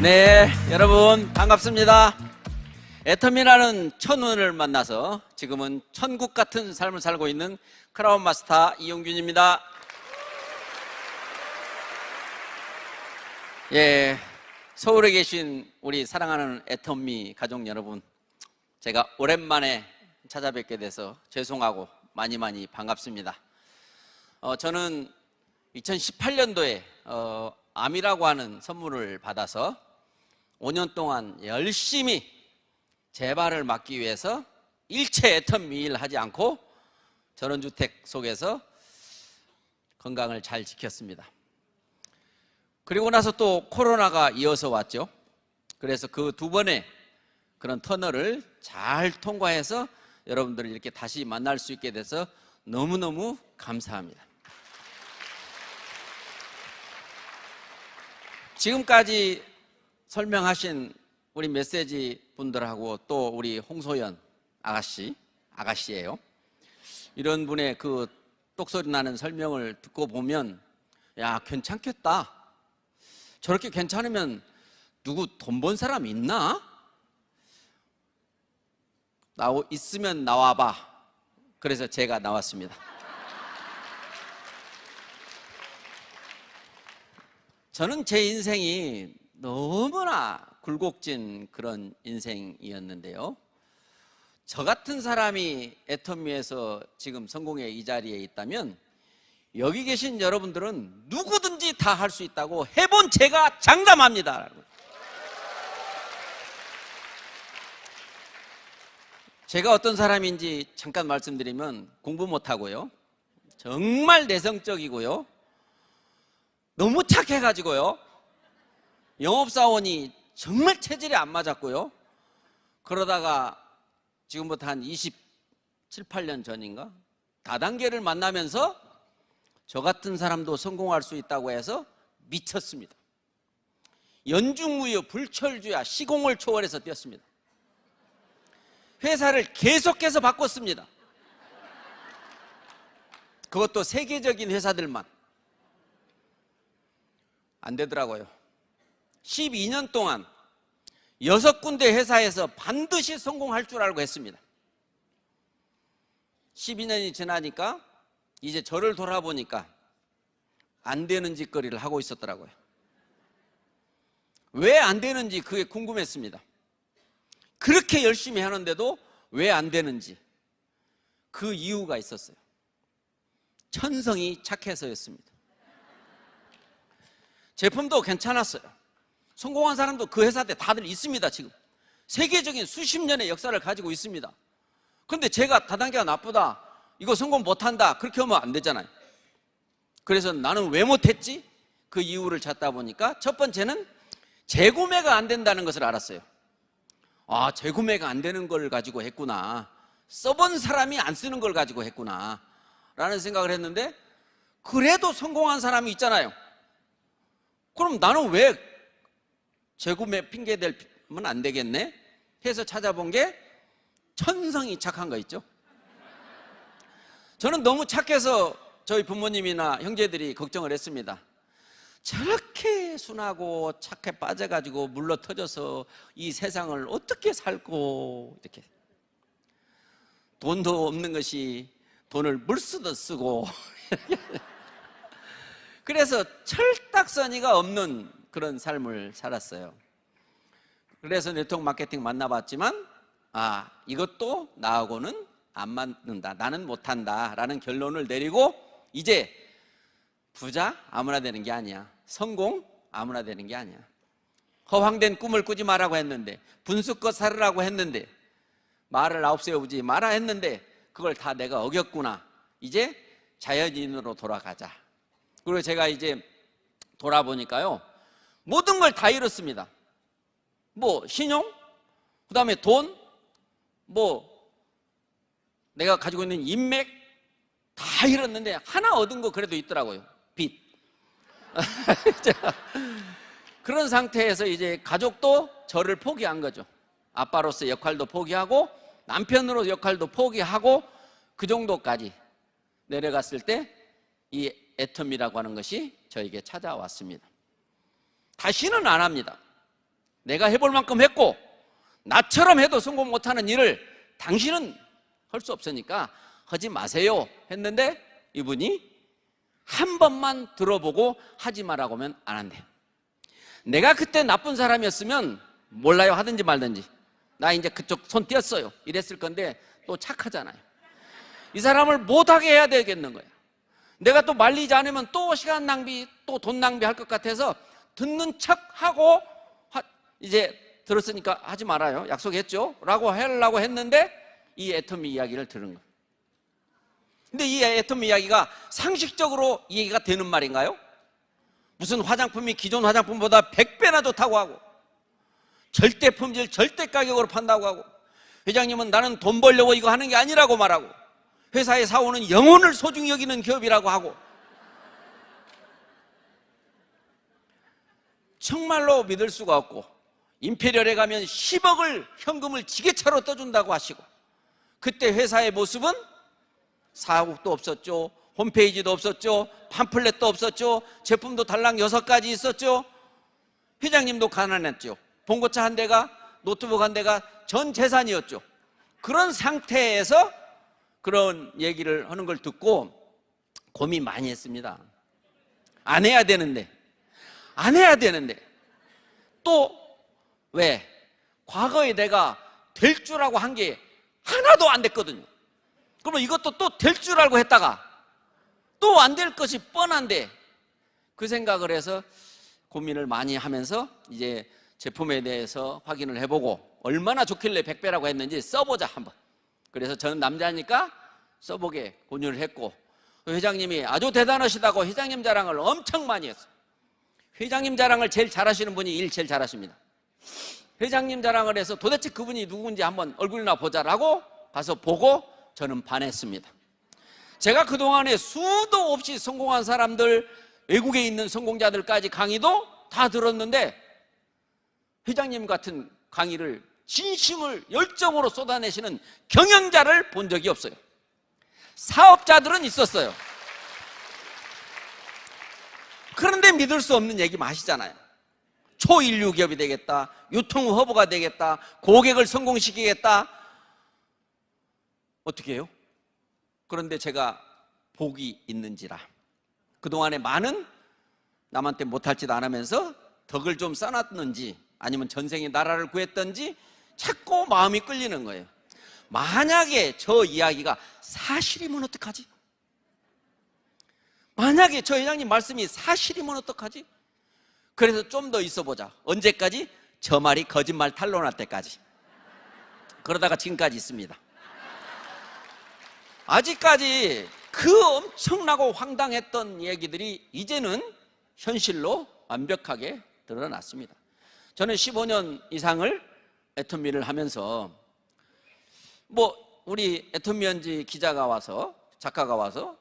네, 여러분 반갑습니다. 애텀이라는 천운을 만나서 지금은 천국 같은 삶을 살고 있는 크라운 마스터 이용균입니다. 예, 서울에 계신 우리 사랑하는 애텀미 가족 여러분, 제가 오랜만에 찾아뵙게 돼서 죄송하고 많이 반갑습니다. 저는 2018년도에 암이라고 하는 선물을 받아서 5년 동안 열심히 재발을 막기 위해서 일체 애텀미일 하지 않고 전원주택 속에서 건강을 잘 지켰습니다. 그리고 나서 또 코로나가 이어서 왔죠. 그래서 그 두 번의 그런 터널을 잘 통과해서 여러분들을 이렇게 다시 만날 수 있게 돼서 너무너무 감사합니다. 지금까지 설명하신 우리 메시지 분들하고 또 우리 홍소연 아가씨예요. 이런 분의 그 똑소리 나는 설명을 듣고 보면, 야, 괜찮겠다. 저렇게 괜찮으면 누구 돈 번 사람 있나? 있으면 나와봐. 그래서 제가 나왔습니다. 저는 제 인생이 너무나 굴곡진 그런 인생이었는데요, 저 같은 사람이 애텀미에서 지금 성공의 이 자리에 있다면 여기 계신 여러분들은 누구든지 다 할 수 있다고 해본 제가 장담합니다. 제가 어떤 사람인지 잠깐 말씀드리면, 공부 못하고요, 정말 내성적이고요, 너무 착해가지고요, 영업사원이 정말 체질이 안 맞았고요, 그러다가 지금부터 한 27, 8년 전인가 다단계를 만나면서 저 같은 사람도 성공할 수 있다고 해서 미쳤습니다. 연중무휴, 불철주야, 시공을 초월해서 뛰었습니다. 회사를 계속해서 바꿨습니다. 그것도 세계적인 회사들만. 안 되더라고요. 12년 동안 6군데 회사에서 반드시 성공할 줄 알고 했습니다. 12년이 지나니까 이제 저를 돌아보니까 안 되는 짓거리를 하고 있었더라고요. 왜 안 되는지 그게 궁금했습니다. 그렇게 열심히 하는데도 왜 안 되는지 그 이유가 있었어요. 천성이 착해서였습니다. 제품도 괜찮았어요. 성공한 사람도 그 회사에 다들 있습니다. 지금 세계적인 수십 년의 역사를 가지고 있습니다. 그런데 제가 다단계가 나쁘다, 이거 성공 못한다, 그렇게 하면 안 되잖아요. 그래서 나는 왜 못했지? 그 이유를 찾다 보니까 첫 번째는 재구매가 안 된다는 것을 알았어요. 아, 재구매가 안 되는 걸 가지고 했구나, 써본 사람이 안 쓰는 걸 가지고 했구나 라는 생각을 했는데, 그래도 성공한 사람이 있잖아요. 그럼 나는 왜 재구매 핑계 대면 안 되겠네 해서 찾아본 게 천성이 착한 거 있죠. 저는 너무 착해서 저희 부모님이나 형제들이 걱정을 했습니다. 저렇게 순하고 착해 빠져가지고 물러 터져서 이 세상을 어떻게 살고, 이렇게 돈도 없는 것이 돈을 물쓰듯 쓰고 그래서 철딱서니가 없는 그런 삶을 살았어요. 그래서 네트워크 마케팅 만나봤지만, 아, 이것도 나하고는 안 맞는다, 나는 못한다 라는 결론을 내리고, 이제 부자 아무나 되는 게 아니야, 성공 아무나 되는 게 아니야, 허황된 꿈을 꾸지 말라고 했는데, 분수껏 살으라고 했는데, 말을 아홉세우지 마라 했는데 그걸 다 내가 어겼구나, 이제 자연인으로 돌아가자. 그리고 제가 이제 돌아보니까요, 모든 걸 다 잃었습니다. 뭐 신용, 그 다음에 돈, 뭐 내가 가지고 있는 인맥 다 잃었는데 하나 얻은 거 그래도 있더라고요. 빚. 그런 상태에서 이제 가족도 저를 포기한 거죠. 아빠로서 역할도 포기하고 남편으로 역할도 포기하고 그 정도까지 내려갔을 때 이 애텀이라고 하는 것이 저에게 찾아왔습니다. 다시는 안 합니다. 내가 해볼 만큼 했고 나처럼 해도 성공 못하는 일을 당신은 할 수 없으니까 하지 마세요 했는데 이분이 한 번만 들어보고 하지 말라고 하면 안 한대. 내가 그때 나쁜 사람이었으면 몰라요, 하든지 말든지 나 이제 그쪽 손 띄었어요 이랬을 건데 또 착하잖아요. 이 사람을 못하게 해야 되겠는 거예요. 내가 또 말리지 않으면 또 시간 낭비, 또 돈 낭비할 것 같아서 듣는 척하고 이제 들었으니까 하지 말아요, 약속했죠? 라고 하려고 했는데 이 애터미 이야기를 들은 거예요. 근데 이 애터미 이야기가 상식적으로 이해가 되는 말인가요? 무슨 화장품이 기존 화장품보다 100배나 좋다고 하고 절대 품질, 절대 가격으로 판다고 하고 회장님은 나는 돈 벌려고 이거 하는 게 아니라고 말하고 회사의 사원은 영혼을 소중히 여기는 기업이라고 하고 정말로 믿을 수가 없고 임페리얼에 가면 10억을 현금을 지게차로 떠준다고 하시고 그때 회사의 모습은 사옥도 없었죠, 홈페이지도 없었죠, 팜플렛도 없었죠, 제품도 달랑 6가지 있었죠. 회장님도 가난했죠. 봉고차 한 대가, 노트북 한 대가 전 재산이었죠. 그런 상태에서 그런 얘기를 하는 걸 듣고 고민 많이 했습니다. 안 해야 되는데 또 왜? 과거에 내가 될 줄 알고 한 게 하나도 안 됐거든요. 그러면 이것도 또 될 줄 알고 했다가 또 안 될 것이 뻔한데 그 생각을 해서 고민을 많이 하면서 이제 제품에 대해서 확인을 해보고 얼마나 좋길래 100배라고 했는지 써보자 한번. 그래서 저는 남자니까 써보게 권유를 했고 회장님이 아주 대단하시다고 회장님 자랑을 엄청 많이 했어요. 회장님 자랑을 제일 잘하시는 분이 일 제일 잘하십니다. 회장님 자랑을 해서 도대체 그분이 누군지 한번 얼굴이나 보자라고 가서 보고 저는 반했습니다. 제가 그동안에 수도 없이 성공한 사람들, 외국에 있는 성공자들까지 강의도 다 들었는데 회장님 같은 강의를 진심을 열정으로 쏟아내시는 경영자를 본 적이 없어요. 사업자들은 있었어요. 그런데 믿을 수 없는 얘기 마시잖아요. 초인류 기업이 되겠다, 유통허브가 되겠다, 고객을 성공시키겠다. 어떻게 해요? 그런데 제가 복이 있는지라 그동안에 많은 남한테 못할 짓 안 하면서 덕을 좀 쌓았는지 아니면 전생에 나라를 구했던지 자꾸 마음이 끌리는 거예요. 만약에 저 이야기가 사실이면 어떡하지? 만약에 저 회장님 말씀이 사실이면 어떡하지? 그래서 좀 더 있어 보자. 언제까지? 저 말이 거짓말 탄로날 때까지. 그러다가 지금까지 있습니다. 아직까지 그 엄청나고 황당했던 얘기들이 이제는 현실로 완벽하게 드러났습니다. 저는 15년 이상을 애터미를 하면서 우리 애터미언지 기자가 와서, 작가가 와서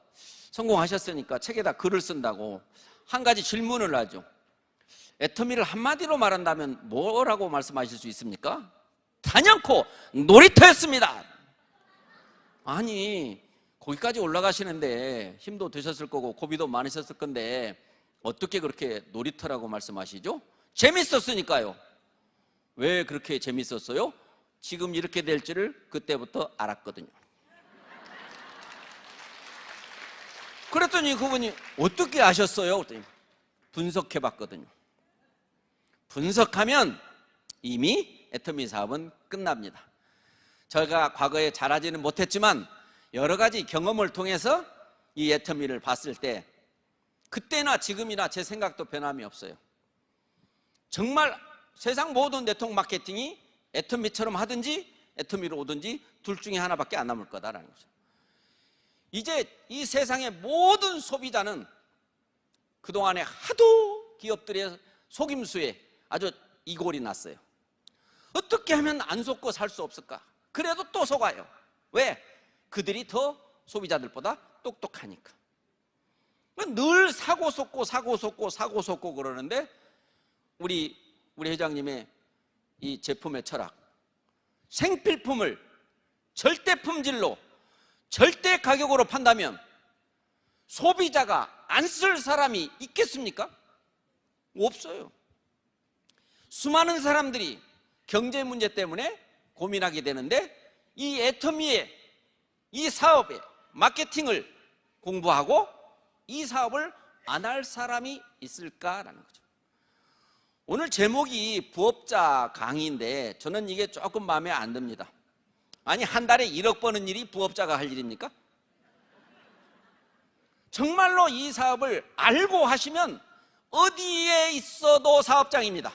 성공하셨으니까 책에다 글을 쓴다고 한 가지 질문을 하죠. 애터미를 한마디로 말한다면 뭐라고 말씀하실 수 있습니까? 단연코 놀이터였습니다. 아니, 거기까지 올라가시는데 힘도 드셨을 거고 고비도 많으셨을 건데 어떻게 그렇게 놀이터라고 말씀하시죠? 재밌었으니까요. 왜 그렇게 재밌었어요? 지금 이렇게 될 줄을 그때부터 알았거든요. 그랬더니 그분이 어떻게 아셨어요? 그랬더니 분석해 봤거든요. 분석하면 이미 애터미 사업은 끝납니다. 제가 과거에 잘하지는 못했지만 여러 가지 경험을 통해서 이 애터미를 봤을 때 그때나 지금이나 제 생각도 변함이 없어요. 정말 세상 모든 네트워크 마케팅이 애터미처럼 하든지 애터미로 오든지 둘 중에 하나밖에 안 남을 거다라는 거죠. 이제 이 세상의 모든 소비자는 그동안에 하도 기업들의 속임수에 아주 이골이 났어요. 어떻게 하면 안 속고 살 수 없을까? 그래도 또 속아요. 왜? 그들이 더 소비자들보다 똑똑하니까. 늘 사고 속고 그러는데 우리 회장님의 이 제품의 철학, 생필품을 절대 품질로 절대 가격으로 판다면 소비자가 안 쓸 사람이 있겠습니까? 없어요. 수많은 사람들이 경제 문제 때문에 고민하게 되는데 이 애터미의 이 사업의 마케팅을 공부하고 이 사업을 안 할 사람이 있을까라는 거죠. 오늘 제목이 부업자 강의인데 저는 이게 조금 마음에 안 듭니다. 아니, 한 달에 1억 버는 일이 부업자가 할 일입니까? 정말로 이 사업을 알고 하시면 어디에 있어도 사업장입니다.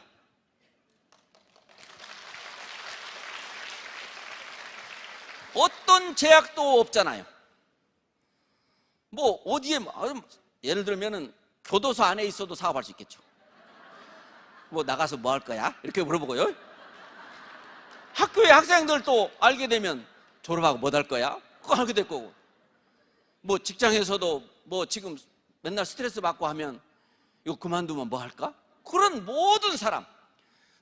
어떤 제약도 없잖아요. 뭐 어디에, 예를 들면은 교도소 안에 있어도 사업할 수 있겠죠. 뭐 나가서 뭐 할 거야? 이렇게 물어보고요. 학교의 학생들도 알게 되면 졸업하고 뭐 할 거야? 그거 알게 될 거고. 뭐 직장에서도 뭐 지금 맨날 스트레스 받고 하면 이거 그만두면 뭐 할까? 그런 모든 사람,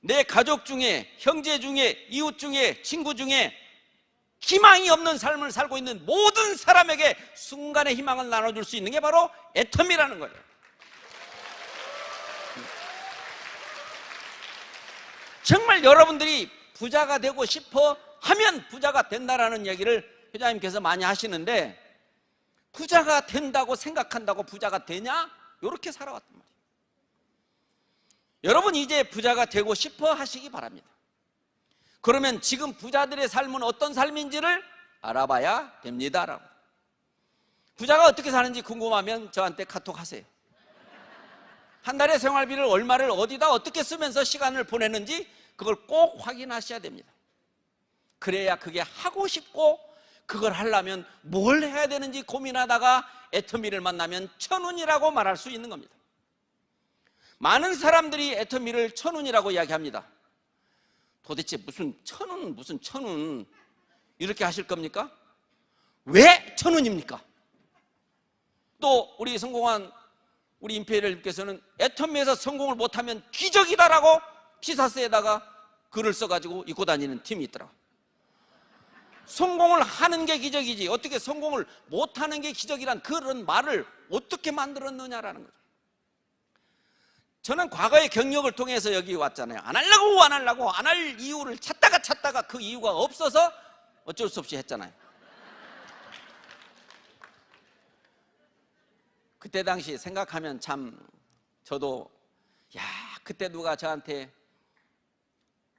내 가족 중에, 형제 중에, 이웃 중에, 친구 중에 희망이 없는 삶을 살고 있는 모든 사람에게 순간의 희망을 나눠줄 수 있는 게 바로 애터미라는 거예요. 정말 여러분들이 부자가 되고 싶어 하면 부자가 된다라는 얘기를 회장님께서 많이 하시는데, 부자가 된다고 생각한다고 부자가 되냐? 이렇게 살아왔단 말이에요. 여러분, 이제 부자가 되고 싶어 하시기 바랍니다. 그러면 지금 부자들의 삶은 어떤 삶인지를 알아봐야 됩니다. 부자가 어떻게 사는지 궁금하면 저한테 카톡 하세요. 한 달에 생활비를 얼마를 어디다 어떻게 쓰면서 시간을 보내는지 그걸 꼭 확인하셔야 됩니다. 그래야 그게 하고 싶고, 그걸 하려면 뭘 해야 되는지 고민하다가 애터미를 만나면 천운이라고 말할 수 있는 겁니다. 많은 사람들이 애터미를 천운이라고 이야기합니다. 도대체 무슨 천운 이렇게 하실 겁니까? 왜 천운입니까? 또 우리 성공한 우리 임페리얼님께서는 애터미에서 성공을 못하면 기적이다라고 피사스에다가 글을 써가지고 입고 다니는 팀이 있더라고. 성공을 하는 게 기적이지 어떻게 성공을 못하는 게 기적이란 그런 말을 어떻게 만들었느냐라는 거죠. 저는 과거의 경력을 통해서 여기 왔잖아요. 안 하려고 안 할 이유를 찾다가 그 이유가 없어서 어쩔 수 없이 했잖아요. 그때 당시 생각하면 참 저도, 야, 그때 누가 저한테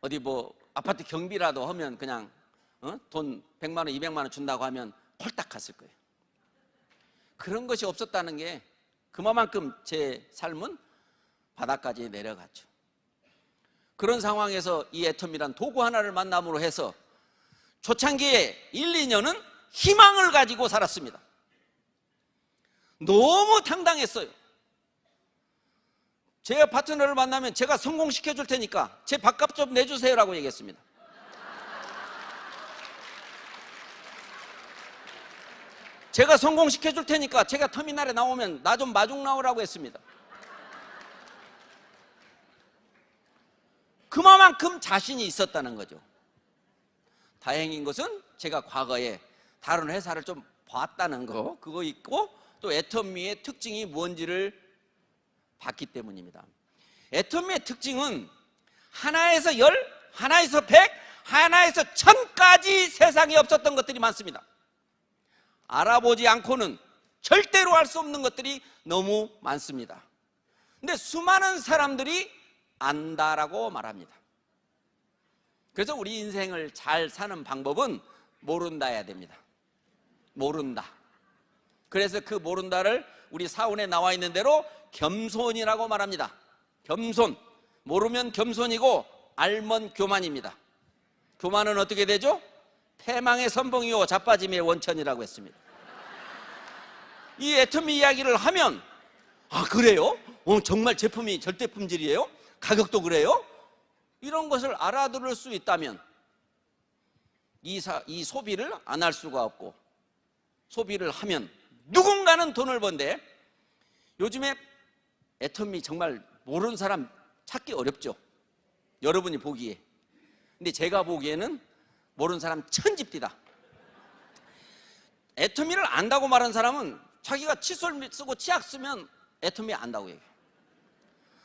어디 뭐 아파트 경비라도 하면 그냥 돈 100만 원 200만 원 준다고 하면 홀딱 갔을 거예요. 그런 것이 없었다는 게 그만큼 제 삶은 바닥까지 내려갔죠. 그런 상황에서 이 애터미란 도구 하나를 만남으로 해서 초창기에 1, 2년은 희망을 가지고 살았습니다. 너무 당당했어요. 제 파트너를 만나면 제가 성공시켜 줄 테니까 제 밥값 좀 내주세요라고 얘기했습니다. 제가 성공시켜 줄 테니까 제가 터미널에 나오면 나 좀 마중 나오라고 했습니다. 그만큼 자신이 있었다는 거죠. 다행인 것은 제가 과거에 다른 회사를 좀 봤다는 거, 그거 있고 또 애터미의 특징이 뭔지를 봤기 때문입니다. 애터미의 특징은 하나에서 10, 하나에서 100, 하나에서 1000까지 세상에 없었던 것들이 많습니다. 알아보지 않고는 절대로 알 수 없는 것들이 너무 많습니다. 근데 수많은 사람들이 안다라고 말합니다. 그래서 우리 인생을 잘 사는 방법은 모른다야 됩니다. 모른다. 그래서 그 모른다를 우리 사원에 나와 있는 대로 겸손이라고 말합니다. 겸손. 모르면 겸손이고 알면 교만입니다. 교만은 어떻게 되죠? 패망의 선봉이요 자빠짐의 원천이라고 했습니다. 이 애터미 이야기를 하면, 아, 그래요? 정말 제품이 절대 품질이에요? 가격도 그래요? 이런 것을 알아들을 수 있다면 이 소비를 안 할 수가 없고, 소비를 하면 누군가는 돈을 번데, 요즘에 애터미 정말 모르는 사람 찾기 어렵죠. 여러분이 보기에. 근데 제가 보기에는 모르는 사람 천집디다. 애터미를 안다고 말하는 사람은 자기가 칫솔 쓰고 치약 쓰면 애터미 안다고 얘기해요.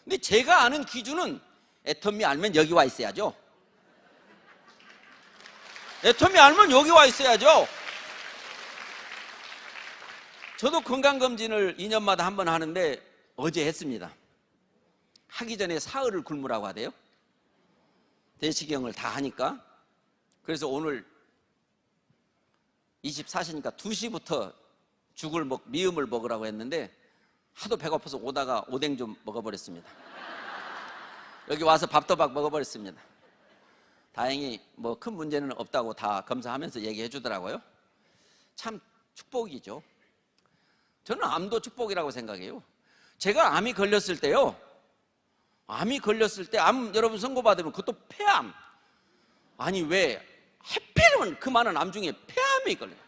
근데 제가 아는 기준은 애터미 알면 여기 와 있어야죠. 애터미 알면 여기 와 있어야죠. 저도 건강검진을 2년마다 한 번 하는데 어제 했습니다. 하기 전에 사흘을 굶으라고 하대요. 내시경을 다 하니까. 그래서 오늘 24시니까 2시부터 미음을 먹으라고 했는데 하도 배고파서 오다가 오뎅 좀 먹어버렸습니다. 여기 와서 밥도박 먹어버렸습니다. 다행히 뭐 큰 문제는 없다고 다 검사하면서 얘기해 주더라고요. 참 축복이죠. 저는 암도 축복이라고 생각해요. 제가 암이 걸렸을 때요, 암 여러분 선고받으면 그것도 폐암. 아니 왜 하필이면 그 많은 암 중에 폐암이 걸려요.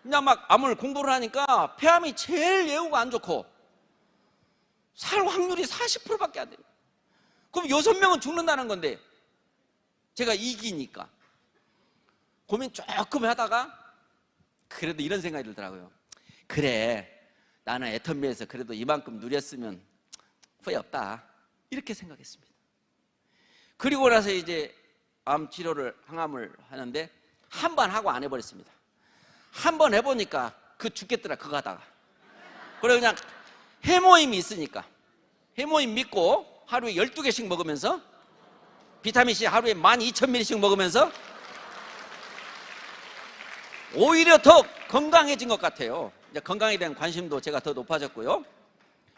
그냥 막 암을 공부를 하니까 폐암이 제일 예후가 안 좋고 살 확률이 40%밖에 안 돼요. 그럼 6명은 죽는다는 건데 제가 이기니까 고민 조금 하다가 그래도 이런 생각이 들더라고요. 그래, 나는 애터미에서 그래도 이만큼 누렸으면 후회 없다, 이렇게 생각했습니다. 그리고 나서 이제 암 치료를, 항암을 하는데 한 번 하고 안 해버렸습니다. 한 번 해보니까 죽겠더라, 그거 하다가. 그래 그냥 해모임이 있으니까 해모임 믿고 하루에 12개씩 먹으면서 비타민C 하루에 12,000ml씩 먹으면서 오히려 더 건강해진 것 같아요. 이제 건강에 대한 관심도 제가 더 높아졌고요.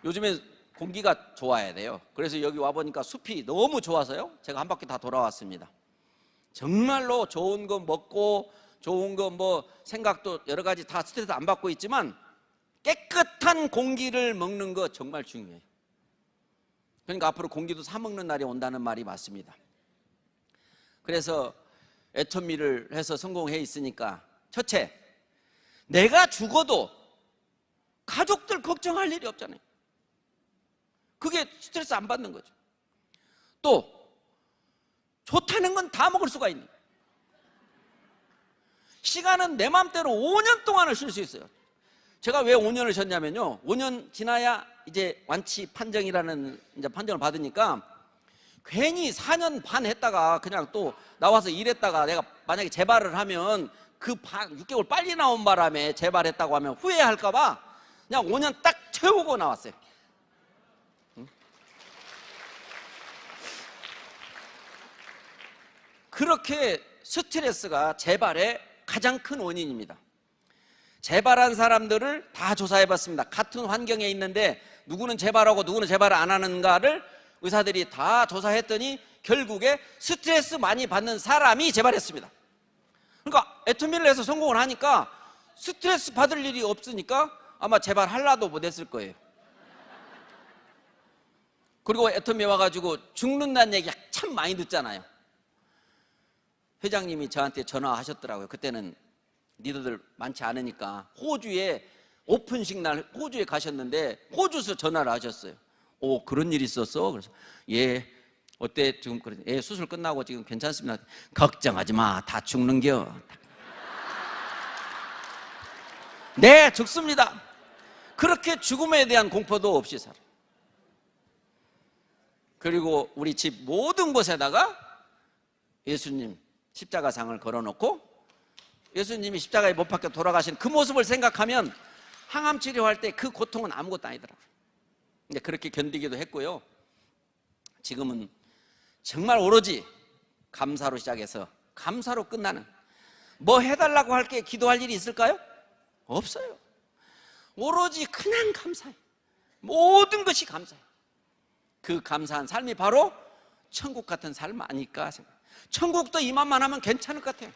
요즘에 공기가 좋아야 돼요. 그래서 여기 와보니까 숲이 너무 좋아서요, 제가 한 바퀴 다 돌아왔습니다. 정말로 좋은 거 먹고 좋은 거 뭐 생각도 여러 가지 다 스트레스 안 받고 있지만 깨끗한 공기를 먹는 거 정말 중요해요. 그러니까 앞으로 공기도 사 먹는 날이 온다는 말이 맞습니다. 그래서 애터미를 해서 성공해 있으니까 첫째, 내가 죽어도 가족들 걱정할 일이 없잖아요. 그게 스트레스 안 받는 거죠. 또 좋다는 건 다 먹을 수가 있는, 시간은 내 맘대로 5년 동안을 쉴 수 있어요. 제가 왜 5년을 쉬었냐면요, 5년 지나야 이제 완치 판정이라는 이제 판정을 받으니까 괜히 4년 반 했다가 그냥 또 나와서 일했다가 내가 만약에 재발을 하면 6개월 빨리 나온 바람에 재발했다고 하면 후회할까봐 그냥 5년 딱 채우고 나왔어요. 그렇게 스트레스가 재발의 가장 큰 원인입니다. 재발한 사람들을 다 조사해봤습니다. 같은 환경에 있는데 누구는 재발하고 누구는 재발을 안 하는가를 의사들이 다 조사했더니 결국에 스트레스 많이 받는 사람이 재발했습니다. 그러니까 애터미를 해서 성공을 하니까 스트레스 받을 일이 없으니까 아마 재발하려도 못했을 거예요. 그리고 애터미 와가지고 죽는다는 얘기 참 많이 듣잖아요. 회장님이 저한테 전화하셨더라고요. 그때는 리더들 많지 않으니까 호주에 오픈식 날 호주에 가셨는데 호주에서 전화를 하셨어요. 오, 그런 일이 있었어? 그래서 예, 어때 지금? 그래, 예, 수술 끝나고 지금 괜찮습니다. 걱정하지 마, 다 죽는겨. 네, 죽습니다. 그렇게 죽음에 대한 공포도 없이 살아. 그리고 우리 집 모든 곳에다가 예수님 십자가상을 걸어놓고 예수님이 십자가에 못 박혀 돌아가신 그 모습을 생각하면 항암 치료할 때 그 고통은 아무것도 아니더라고요. 이제 그렇게 견디기도 했고요. 지금은 정말 오로지 감사로 시작해서 감사로 끝나는, 뭐 해달라고 할 게 기도할 일이 있을까요? 없어요. 오로지 그냥 감사해. 모든 것이 감사해. 그 감사한 삶이 바로 천국 같은 삶 아닐까 생각해요. 천국도 이만만 하면 괜찮을 것 같아요.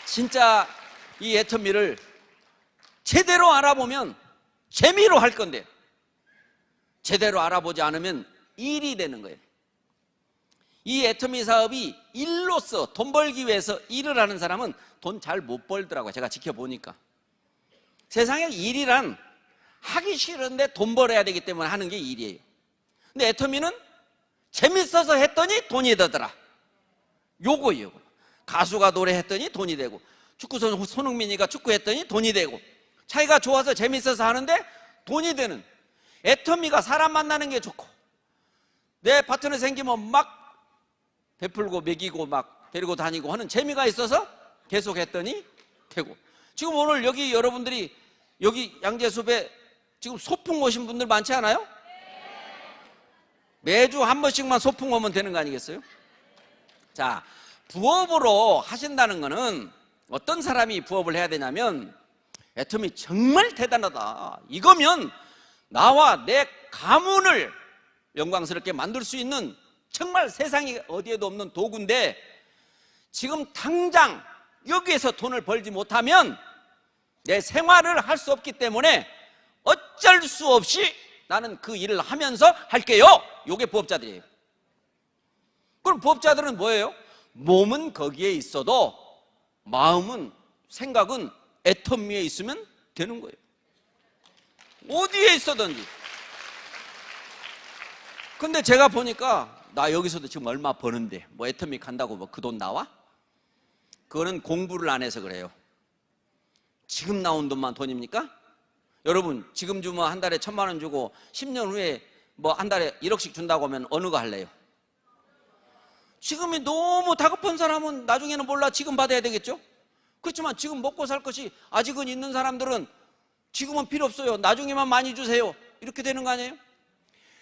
진짜 이 애터미를 제대로 알아보면 재미로 할 건데 제대로 알아보지 않으면 일이 되는 거예요. 이 애터미 사업이 일로서 돈 벌기 위해서 일을 하는 사람은 돈 잘 못 벌더라고요. 제가 지켜보니까. 세상에 일이란 하기 싫은데 돈 벌어야 되기 때문에 하는 게 일이에요. 근데 애터미는 재밌어서 했더니 돈이 되더라. 요거예요. 가수가 노래했더니 돈이 되고, 축구선수 손흥민이가 축구했더니 돈이 되고, 자기가 좋아서 재밌어서 하는데 돈이 되는, 애터미가 사람 만나는 게 좋고 내 파트너 생기면 막 베풀고 먹이고 막 데리고 다니고 하는 재미가 있어서 계속 했더니 되고, 지금 오늘 여기 여러분들이 여기 양재숲에 지금 소풍 오신 분들 많지 않아요? 매주 한 번씩만 소풍 오면 되는 거 아니겠어요? 자, 부업으로 하신다는 거는 어떤 사람이 부업을 해야 되냐면, 애터미 정말 대단하다, 이거면 나와 내 가문을 영광스럽게 만들 수 있는 정말 세상에 어디에도 없는 도구인데, 지금 당장 여기에서 돈을 벌지 못하면 내 생활을 할 수 없기 때문에 어쩔 수 없이 나는 그 일을 하면서 할게요. 요게 부업자들이에요. 그럼 부업자들은 뭐예요? 몸은 거기에 있어도 마음은, 생각은 애터미에 있으면 되는 거예요. 어디에 있어든지. 근데 제가 보니까 나 여기서도 지금 얼마 버는데 뭐 애터미 간다고 뭐 그 돈 나와? 그거는 공부를 안 해서 그래요. 지금 나온 돈만 돈입니까? 여러분, 지금 주면 한 달에 1,000만 원 주고 10년 후에 뭐 한 달에 1억씩 준다고 하면 어느 거 할래요? 지금이 너무 다급한 사람은 나중에는 몰라, 지금 받아야 되겠죠? 그렇지만 지금 먹고 살 것이 아직은 있는 사람들은 지금은 필요 없어요, 나중에만 많이 주세요, 이렇게 되는 거 아니에요?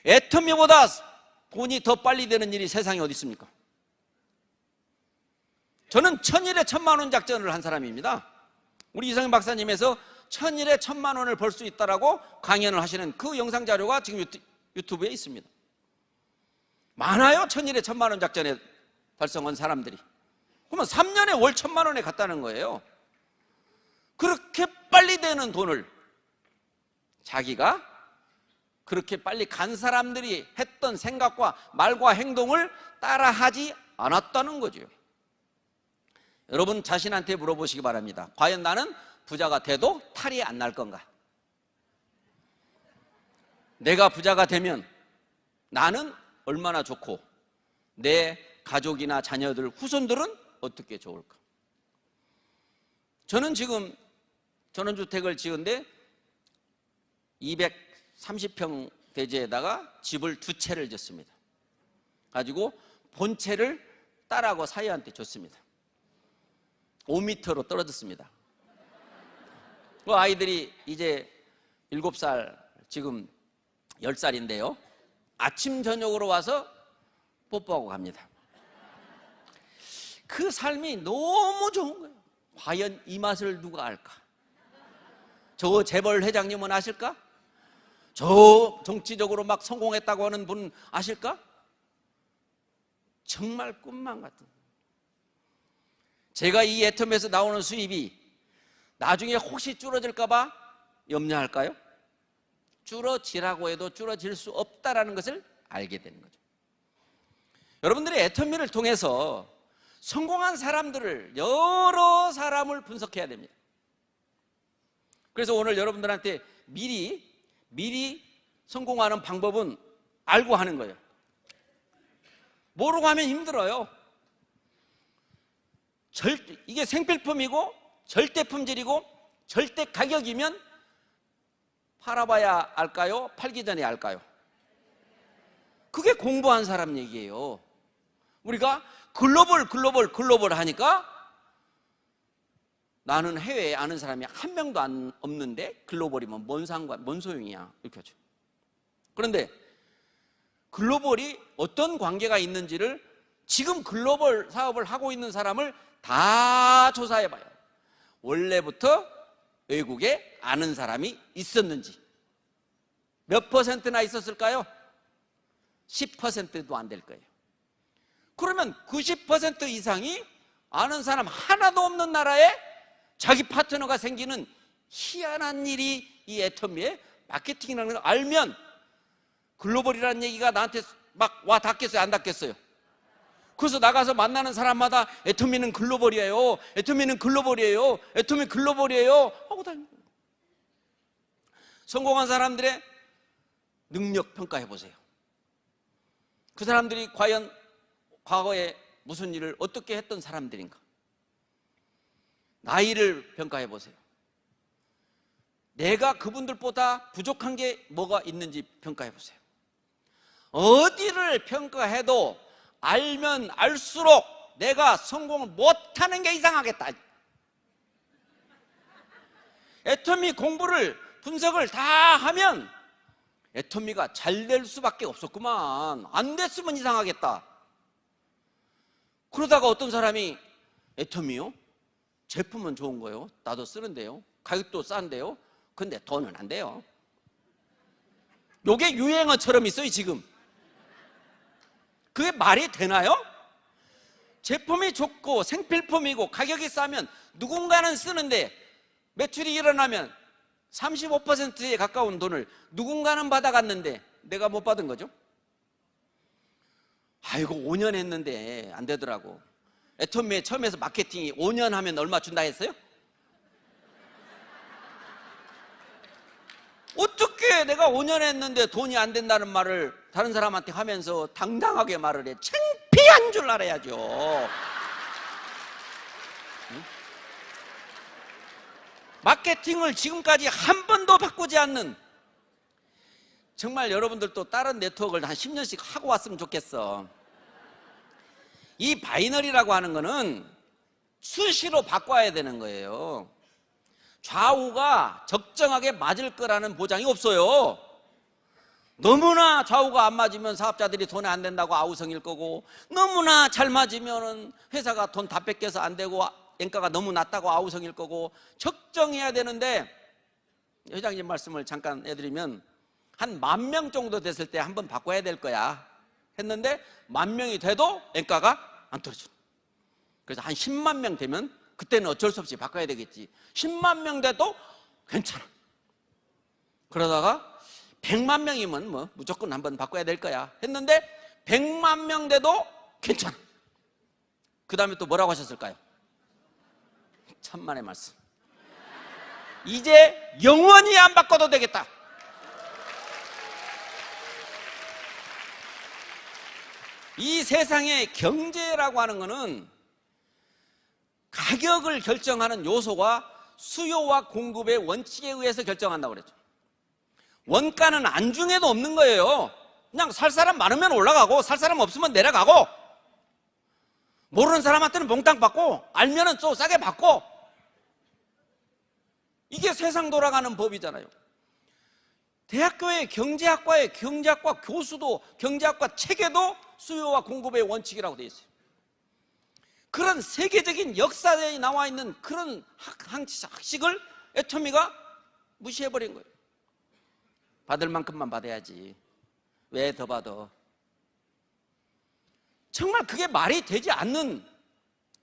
애터미보다 돈이 더 빨리 되는 일이 세상에 어디 있습니까? 저는 1000일에 1000만 원 작전을 한 사람입니다. 우리 이성현 박사님에서 1000일에 1000만 원을 벌 수 있다라고 강연을 하시는 그 영상 자료가 지금 유튜브에 있습니다. 많아요. 1000일에 1000만 원 작전에 달성한 사람들이. 그러면 3년에 월 1000만 원에 갔다는 거예요. 그렇게 빨리 되는 돈을 자기가 그렇게 빨리 간 사람들이 했던 생각과 말과 행동을 따라하지 않았다는 거죠. 여러분 자신한테 물어보시기 바랍니다. 과연 나는 부자가 돼도 탈이 안 날 건가? 내가 부자가 되면 나는 얼마나 좋고 내 가족이나 자녀들, 후손들은 어떻게 좋을까? 저는 지금 전원주택을 지은데 230평 대지에다가 집을 2채를 짓습니다. 가지고 본채를 딸하고 사위한테 줬습니다. 5m로 떨어졌습니다. 그 아이들이 이제 7살, 지금 10살인데요 아침 저녁으로 와서 뽀뽀하고 갑니다. 그 삶이 너무 좋은 거예요. 과연 이 맛을 누가 알까? 저 재벌 회장님은 아실까? 저 정치적으로 막 성공했다고 하는 분 아실까? 정말 꿈만 같은. 제가 이 애터미에서 나오는 수입이 나중에 혹시 줄어들까 봐 염려할까요? 줄어지라고 해도 줄어질 수 없다는 것을 알게 되는 거죠. 여러분들이 애터미를 통해서 성공한 사람들을, 여러 사람을 분석해야 됩니다. 그래서 오늘 여러분들한테 미리 성공하는 방법은 알고 하는 거예요. 모르고 하면 힘들어요. 이게 생필품이고 절대 품질이고 절대 가격이면 팔아봐야 알까요? 팔기 전에 알까요? 그게 공부한 사람 얘기예요. 우리가 글로벌 하니까 나는 해외에 아는 사람이 한 명도 없는데 글로벌이면 뭔 소용이야, 이렇게 하죠. 그런데 글로벌이 어떤 관계가 있는지를 지금 글로벌 사업을 하고 있는 사람을 다 조사해봐요. 원래부터 외국에 아는 사람이 있었는지. 몇 퍼센트나 있었을까요? 10%도 안 될 거예요. 그러면 90% 이상이 아는 사람 하나도 없는 나라에 자기 파트너가 생기는 희한한 일이 이 애터미의 마케팅이라는 걸 알면 글로벌이라는 얘기가 나한테 막 와 닿겠어요, 안 닿겠어요? 그래서 나가서 만나는 사람마다 애터미는 글로벌이에요, 애터미는 글로벌이에요, 애터미 글로벌이에요 하고 다니는 거예요. 성공한 사람들의 능력 평가해 보세요. 그 사람들이 과연 과거에 무슨 일을 어떻게 했던 사람들인가? 나이를 평가해 보세요. 내가 그분들보다 부족한 게 뭐가 있는지 평가해 보세요. 어디를 평가해도 알면 알수록 내가 성공을 못하는 게 이상하겠다. 애터미 공부를 분석을 다 하면 애터미가 잘 될 수밖에 없었구만. 안 됐으면 이상하겠다. 그러다가 어떤 사람이 애터미요? 제품은 좋은 거요. 나도 쓰는데요. 가격도 싼데요. 근데 돈은 안 돼요. 요게 유행어처럼 있어요 지금. 그게 말이 되나요? 제품이 좋고 생필품이고 가격이 싸면 누군가는 쓰는데 매출이 일어나면 35%에 가까운 돈을 누군가는 받아갔는데 내가 못 받은 거죠. 아이고 5년 했는데 안 되더라고. 애터미에 처음에서 마케팅이 5년 하면 얼마 준다 했어요? 어떻게 내가 5년 했는데 돈이 안 된다는 말을 다른 사람한테 하면서 당당하게 말을 해. 창피한 줄 알아야죠. 응? 마케팅을 지금까지 한 번도 바꾸지 않는, 정말 여러분들도 다른 네트워크를 한 10년씩 하고 왔으면 좋겠어. 이 바이너리라고 하는 거는 수시로 바꿔야 되는 거예요. 좌우가 적정하게 맞을 거라는 보장이 없어요. 너무나 좌우가 안 맞으면 사업자들이 돈이 안 된다고 아우성일 거고, 너무나 잘 맞으면 회사가 돈 다 뺏겨서 안 되고 원가가 너무 낮다고 아우성일 거고, 적정해야 되는데, 회장님 말씀을 잠깐 해드리면 한 10,000명 정도 됐을 때 한번 바꿔야 될 거야 했는데 10,000명이 돼도 원가가 안 떨어져. 그래서 한 10만 명 되면 그때는 어쩔 수 없이 바꿔야 되겠지. 10만 명 돼도 괜찮아. 그러다가 100만 명이면 뭐 무조건 한번 바꿔야 될 거야 했는데 100만 명 돼도 괜찮아. 그 다음에 또 뭐라고 하셨을까요? 천만의 말씀. 이제 영원히 안 바꿔도 되겠다. 이 세상의 경제라고 하는 것은 가격을 결정하는 요소가 수요와 공급의 원칙에 의해서 결정한다고 그랬죠. 원가는 안중에도 없는 거예요. 그냥 살 사람 많으면 올라가고 살 사람 없으면 내려가고, 모르는 사람한테는 몽땅 받고 알면은 또 싸게 받고, 이게 세상 돌아가는 법이잖아요. 대학교의 경제학과의 경제학과 교수도, 경제학과 책에도 수요와 공급의 원칙이라고 되어 있어요. 그런 세계적인 역사에 나와 있는 그런 학식을 애터미가 무시해버린 거예요. 받을 만큼만 받아야지. 왜 더 받아? 정말 그게 말이 되지 않는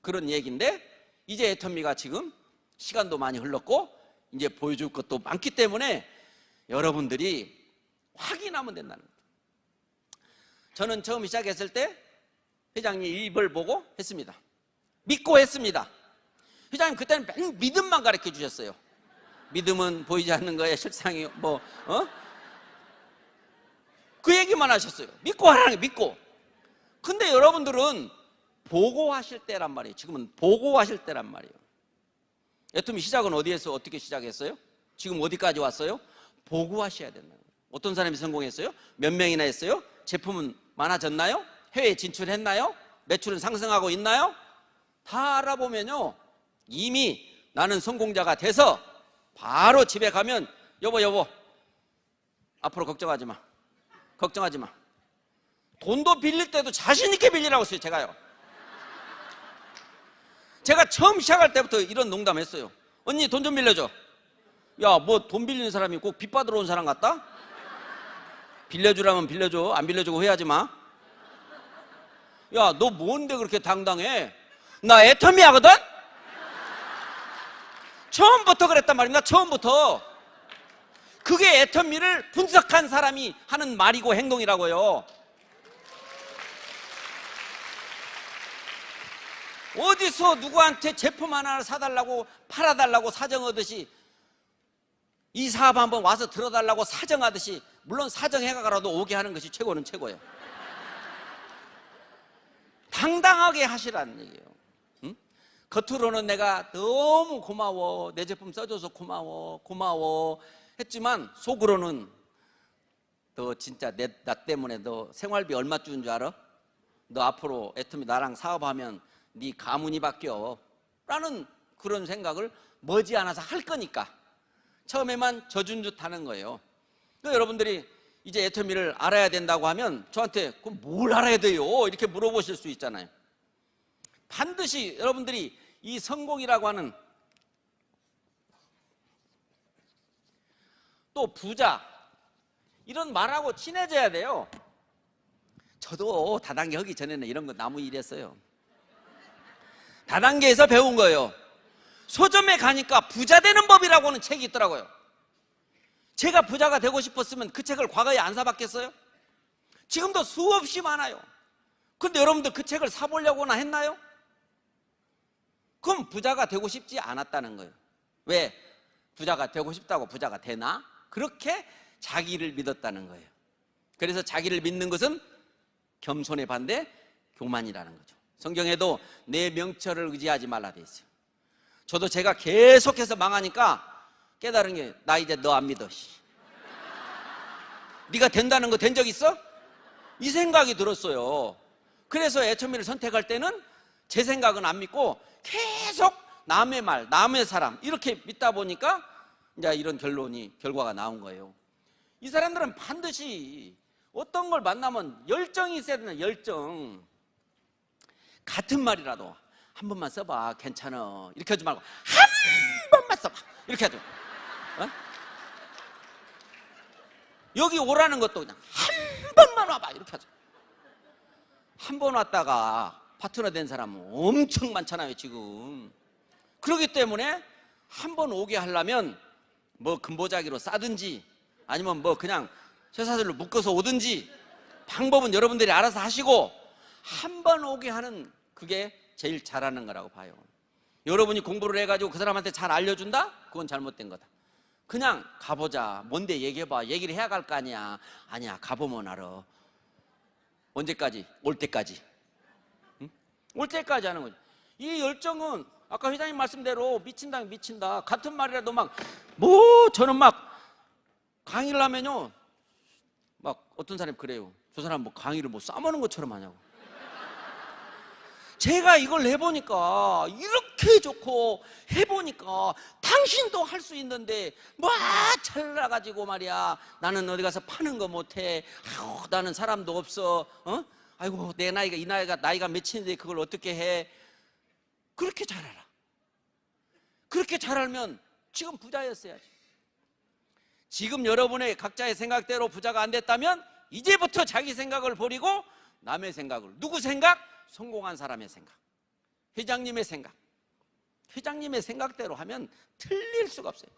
그런 얘기인데, 이제 애터미가 지금 시간도 많이 흘렀고 이제 보여줄 것도 많기 때문에 여러분들이 확인하면 된다는 거예요. 저는 처음 시작했을 때 회장님 입을 보고 했습니다. 믿고 했습니다. 회장님 그때는 맨 믿음만 가르쳐 주셨어요. 믿음은 보이지 않는 거에 실상이 그 얘기만 하셨어요. 믿고 하라는 게 믿고. 근데 여러분들은 보고하실 때란 말이에요. 지금은 보고하실 때란 말이에요. 애터미 시작은 어디에서 어떻게 시작했어요? 지금 어디까지 왔어요? 보고하셔야 된다는 거예요. 어떤 사람이 성공했어요? 몇 명이나 했어요? 제품은 많아졌나요? 해외에 진출했나요? 매출은 상승하고 있나요? 다 알아보면요, 이미 나는 성공자가 돼서 바로 집에 가면 여보 앞으로 걱정하지 마. 걱정하지 마. 돈도 빌릴 때도 자신 있게 빌리라고 했어요. 제가 처음 시작할 때부터 이런 농담 했어요. 언니 돈 좀 빌려줘. 야, 뭐 돈 빌리는 사람이 꼭 빚 받으러 온 사람 같다? 빌려주라면 빌려줘. 안 빌려주고 후회하지 마. 야, 너 뭔데 그렇게 당당해? 나 애터미 하거든? 처음부터 그랬단 말입니다. 처음부터. 그게 애터미를 분석한 사람이 하는 말이고 행동이라고요. 어디서 누구한테 제품 하나를 사달라고 팔아달라고 사정하듯이, 이 사업 한번 와서 들어달라고 사정하듯이, 물론 사정해가라도 오게 하는 것이 최고는 최고예요. 당당하게 하시라는 얘기예요. 응? 겉으로는 내가 너무 고마워, 내 제품 써줘서 고마워 했지만 속으로는 너 진짜 나 때문에 너 생활비 얼마 주는 줄 알아? 너 앞으로 애터미 나랑 사업하면 네 가문이 바뀌어 라는 그런 생각을 머지않아서 할 거니까 처음에만 져준 듯 하는 거예요. 그러니까 여러분들이 이제 애터미를 알아야 된다고 하면 저한테 그럼 뭘 알아야 돼요? 이렇게 물어보실 수 있잖아요. 반드시 여러분들이 이 성공이라고 하는, 또 부자, 이런 말하고 친해져야 돼요. 저도 다단계 하기 전에는 이런 거 나무 일했어요. 다단계에서 배운 거예요. 서점에 가니까 부자 되는 법이라고 하는 책이 있더라고요. 제가 부자가 되고 싶었으면 그 책을 과거에 안 사봤겠어요? 지금도 수없이 많아요. 근데 여러분들 그 책을 사보려고나 했나요? 그럼 부자가 되고 싶지 않았다는 거예요. 왜? 부자가 되고 싶다고 부자가 되나? 그렇게 자기를 믿었다는 거예요. 그래서 자기를 믿는 것은 겸손의 반대 교만이라는 거죠. 성경에도 내 명철을 의지하지 말라 돼 있어요. 저도 제가 계속해서 망하니까 깨달은 게, 나 이제 너 안 믿어. 네가 된다는 거 된 적 있어? 이 생각이 들었어요. 그래서 애터미를 선택할 때는 제 생각은 안 믿고 계속 남의 말, 남의 사람 이렇게 믿다 보니까 이제 이런 결과가 나온 거예요. 이 사람들은 반드시 어떤 걸 만나면 열정이 있어야 되는, 열정. 같은 말이라도 한 번만 써봐, 괜찮아, 이렇게 하지 말고 한 번만 써봐, 이렇게 하죠. 어? 여기 오라는 것도 그냥 한 번만 와봐, 이렇게 하죠. 한 번 왔다가 파트너 된 사람은 엄청 많잖아요 지금. 그렇기 때문에 한 번 오게 하려면 뭐 금보자기로 싸든지 아니면 뭐 그냥 쇠사슬로 묶어서 오든지 방법은 여러분들이 알아서 하시고 한 번 오게 하는, 그게 제일 잘하는 거라고 봐요. 여러분이 공부를 해가지고 그 사람한테 잘 알려준다? 그건 잘못된 거다. 그냥 가보자, 뭔데 얘기해봐, 얘기를 해야 갈 거 아니야. 아니야, 가보면 알아. 언제까지? 올 때까지. 응? 올 때까지 하는 거죠. 이 열정은 아까 회장님 말씀대로 미친다 미친다 같은 말이라도 저는 막 강의를 하면요, 막 어떤 사람이 그래요. 저 사람 뭐 강의를 뭐 싸먹는 것처럼 하냐고. 제가 이걸 해보니까 이렇게 좋고, 해보니까 당신도 할 수 있는데 잘나가지고 말이야, 나는 어디 가서 파는 거 못해, 아유, 나는 사람도 없어, 아이고 내 나이가 이 나이가 몇인데 그걸 어떻게 해. 그렇게 잘 알아. 그렇게 잘 알면 지금 부자였어야지. 지금 여러분의 각자의 생각대로 부자가 안 됐다면 이제부터 자기 생각을 버리고 남의 생각을, 누구 생각? 성공한 사람의 생각, 회장님의 생각. 회장님의 생각대로 하면 틀릴 수가 없어요.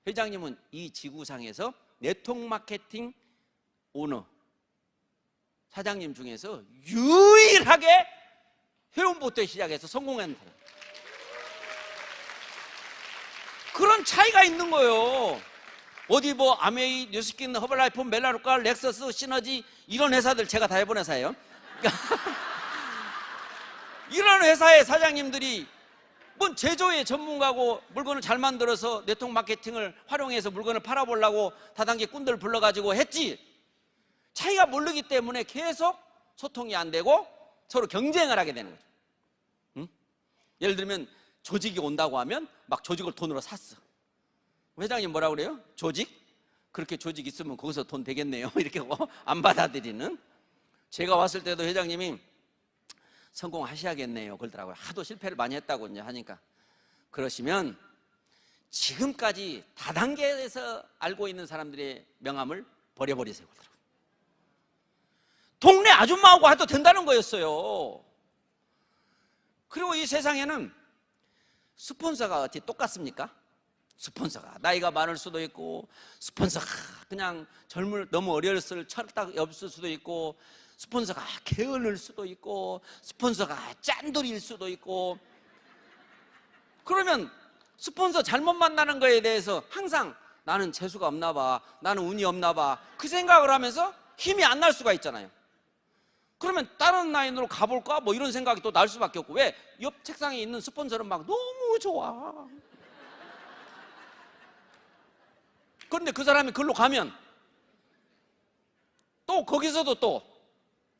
회장님은 이 지구상에서 네트워크 마케팅 오너, 사장님 중에서 유일하게 회원부터 시작해서 성공한 사람. 그런 차이가 있는 거예요. 어디 뭐 아메이, 뉴스킨, 허벌라이프, 멜라루카, 렉서스, 시너지 이런 회사들 제가 다 해본 회사예요. 이런 회사의 사장님들이 뭔 제조의 전문가고 물건을 잘 만들어서 네트워크 마케팅을 활용해서 물건을 팔아보려고 다단계 꾼들 불러가지고 했지. 차이가 모르기 때문에 계속 소통이 안 되고 서로 경쟁을 하게 되는 거죠. 응? 예를 들면 조직이 온다고 하면 막 조직을 돈으로 샀어. 회장님 뭐라 그래요? 조직? 그렇게 조직 있으면 거기서 돈 되겠네요. 이렇게 안 받아들이는. 제가 왔을 때도 회장님이 성공하셔야겠네요 그러더라고요. 하도 실패를 많이 했다고 이제 하니까. 그러시면 지금까지 다단계에서 알고 있는 사람들의 명함을 버려버리세요 그러더라고요. 동네 아줌마하고 해도 된다는 거였어요. 그리고 이 세상에는 스폰서가 어떻게 똑같습니까? 스폰서가 나이가 많을 수도 있고, 스폰서가 그냥 너무 어렸을 철딱 없을 수도 있고, 스폰서가 게을를 수도 있고, 스폰서가 짠돌이일 수도 있고. 그러면 스폰서 잘못 만나는 거에 대해서 항상 나는 재수가 없나 봐, 나는 운이 없나 봐, 그 생각을 하면서 힘이 안 날 수가 있잖아요. 그러면 다른 라인으로 가볼까? 뭐 이런 생각이 또 날 수밖에 없고. 왜? 옆 책상에 있는 스폰서는 막 너무 좋아. 그런데 그 사람이 글로 가면 또 거기서도 또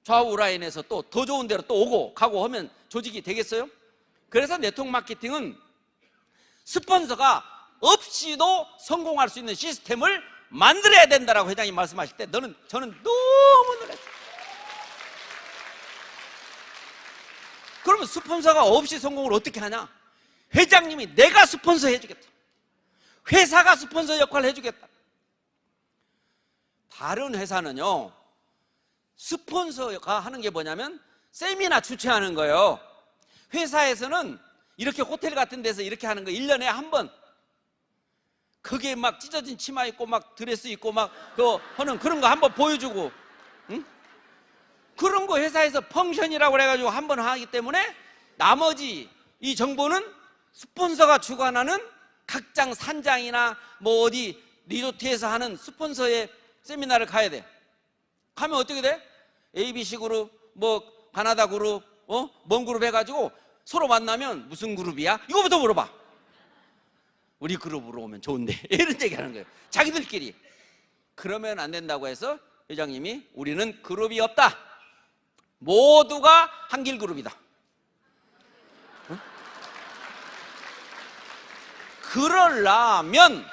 좌우 라인에서 또 더 좋은 데로 또 오고 가고 하면 조직이 되겠어요? 그래서 네트워크 마케팅은 스폰서가 없이도 성공할 수 있는 시스템을 만들어야 된다라고 회장님 말씀하실 때 저는 너무 놀랐어요. 그러면 스폰서가 없이 성공을 어떻게 하냐? 회장님이 내가 스폰서 해주겠다. 회사가 스폰서 역할을 해주겠다. 다른 회사는요, 스폰서가 하는 게 뭐냐면 세미나 주최하는 거예요. 회사에서는 이렇게 호텔 같은 데서 이렇게 하는 거 1년에 한 번, 그게 막 찢어진 치마 입고 막 드레스 입고 막 하는 그런 거 한번 보여주고, 응? 그런 거 회사에서 펑션이라고 그래가지고 한번 하기 때문에 나머지 이 정보는 스폰서가 주관하는 각장 산장이나 뭐 어디 리조트에서 하는 스폰서의 세미나를 가야 돼. 가면 어떻게 돼? ABC 그룹, 뭐 가나다 그룹, 뭔 그룹 해가지고 서로 만나면 무슨 그룹이야? 이거부터 물어봐. 우리 그룹으로 오면 좋은데 이런 얘기 하는 거예요. 자기들끼리. 그러면 안 된다고 해서 회장님이 우리는 그룹이 없다. 모두가 한길 그룹이다. 그러려면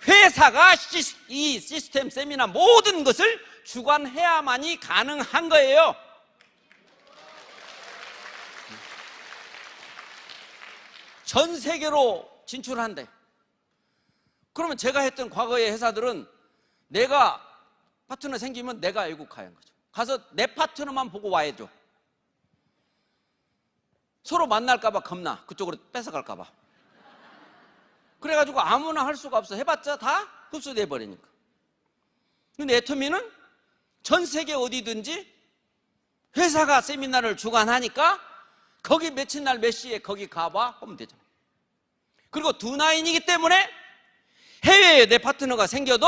회사가 이 시스템 세미나 모든 것을 주관해야만이 가능한 거예요. 전 세계로 진출한대. 그러면 제가 했던 과거의 회사들은 내가 파트너 생기면 내가 애국하는 거죠. 가서 내 파트너만 보고 와야죠. 서로 만날까 봐 겁나. 그쪽으로 뺏어갈까 봐. 그래가지고 아무나 할 수가 없어. 해봤자 다 흡수돼 버리니까. 근데 애터미는 전 세계 어디든지 회사가 세미나를 주관하니까 거기 며칠 날 몇 시에 거기 가봐 하면 되잖아. 그리고 두 라인이기 때문에 해외에 내 파트너가 생겨도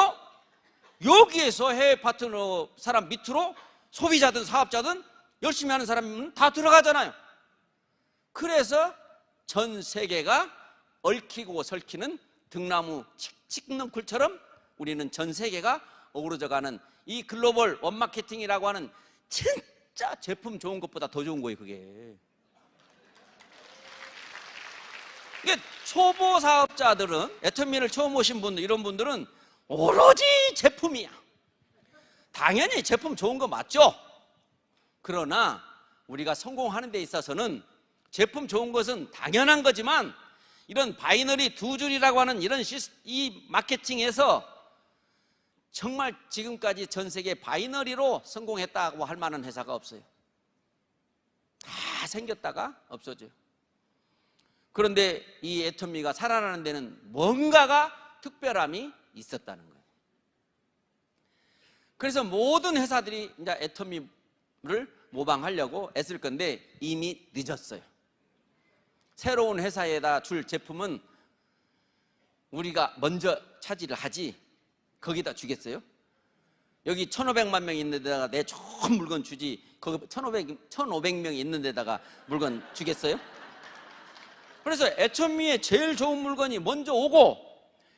여기에서 해외 파트너 사람 밑으로 소비자든 사업자든 열심히 하는 사람이면 다 들어가잖아요. 그래서 전 세계가 얽히고 설키는 등나무 찍는 굴처럼 우리는 전 세계가 어우러져가는 이 글로벌 원마케팅이라고 하는 진짜 제품 좋은 것보다 더 좋은 거예요. 그게 이게 초보 사업자들은, 애터미를 처음 오신 분들, 이런 분들은 오로지 제품이야. 당연히 제품 좋은 거 맞죠? 그러나 우리가 성공하는 데 있어서는 제품 좋은 것은 당연한 거지만 이런 바이너리 두 줄이라고 하는 이 마케팅에서 정말 지금까지 전 세계 바이너리로 성공했다고 할 만한 회사가 없어요. 다 생겼다가 없어져요. 그런데 이 애터미가 살아나는 데는 뭔가가 특별함이 있었다는 거예요. 그래서 모든 회사들이 이제 애터미를 모방하려고 애쓸 건데 이미 늦었어요. 새로운 회사에다 줄 제품은 우리가 먼저 차지를 하지 거기다 주겠어요? 여기 1,500만 명 있는 데다가 내 좋은 물건 주지 거기 1,500명이 있는 데다가 물건 주겠어요? 그래서 애터미의 제일 좋은 물건이 먼저 오고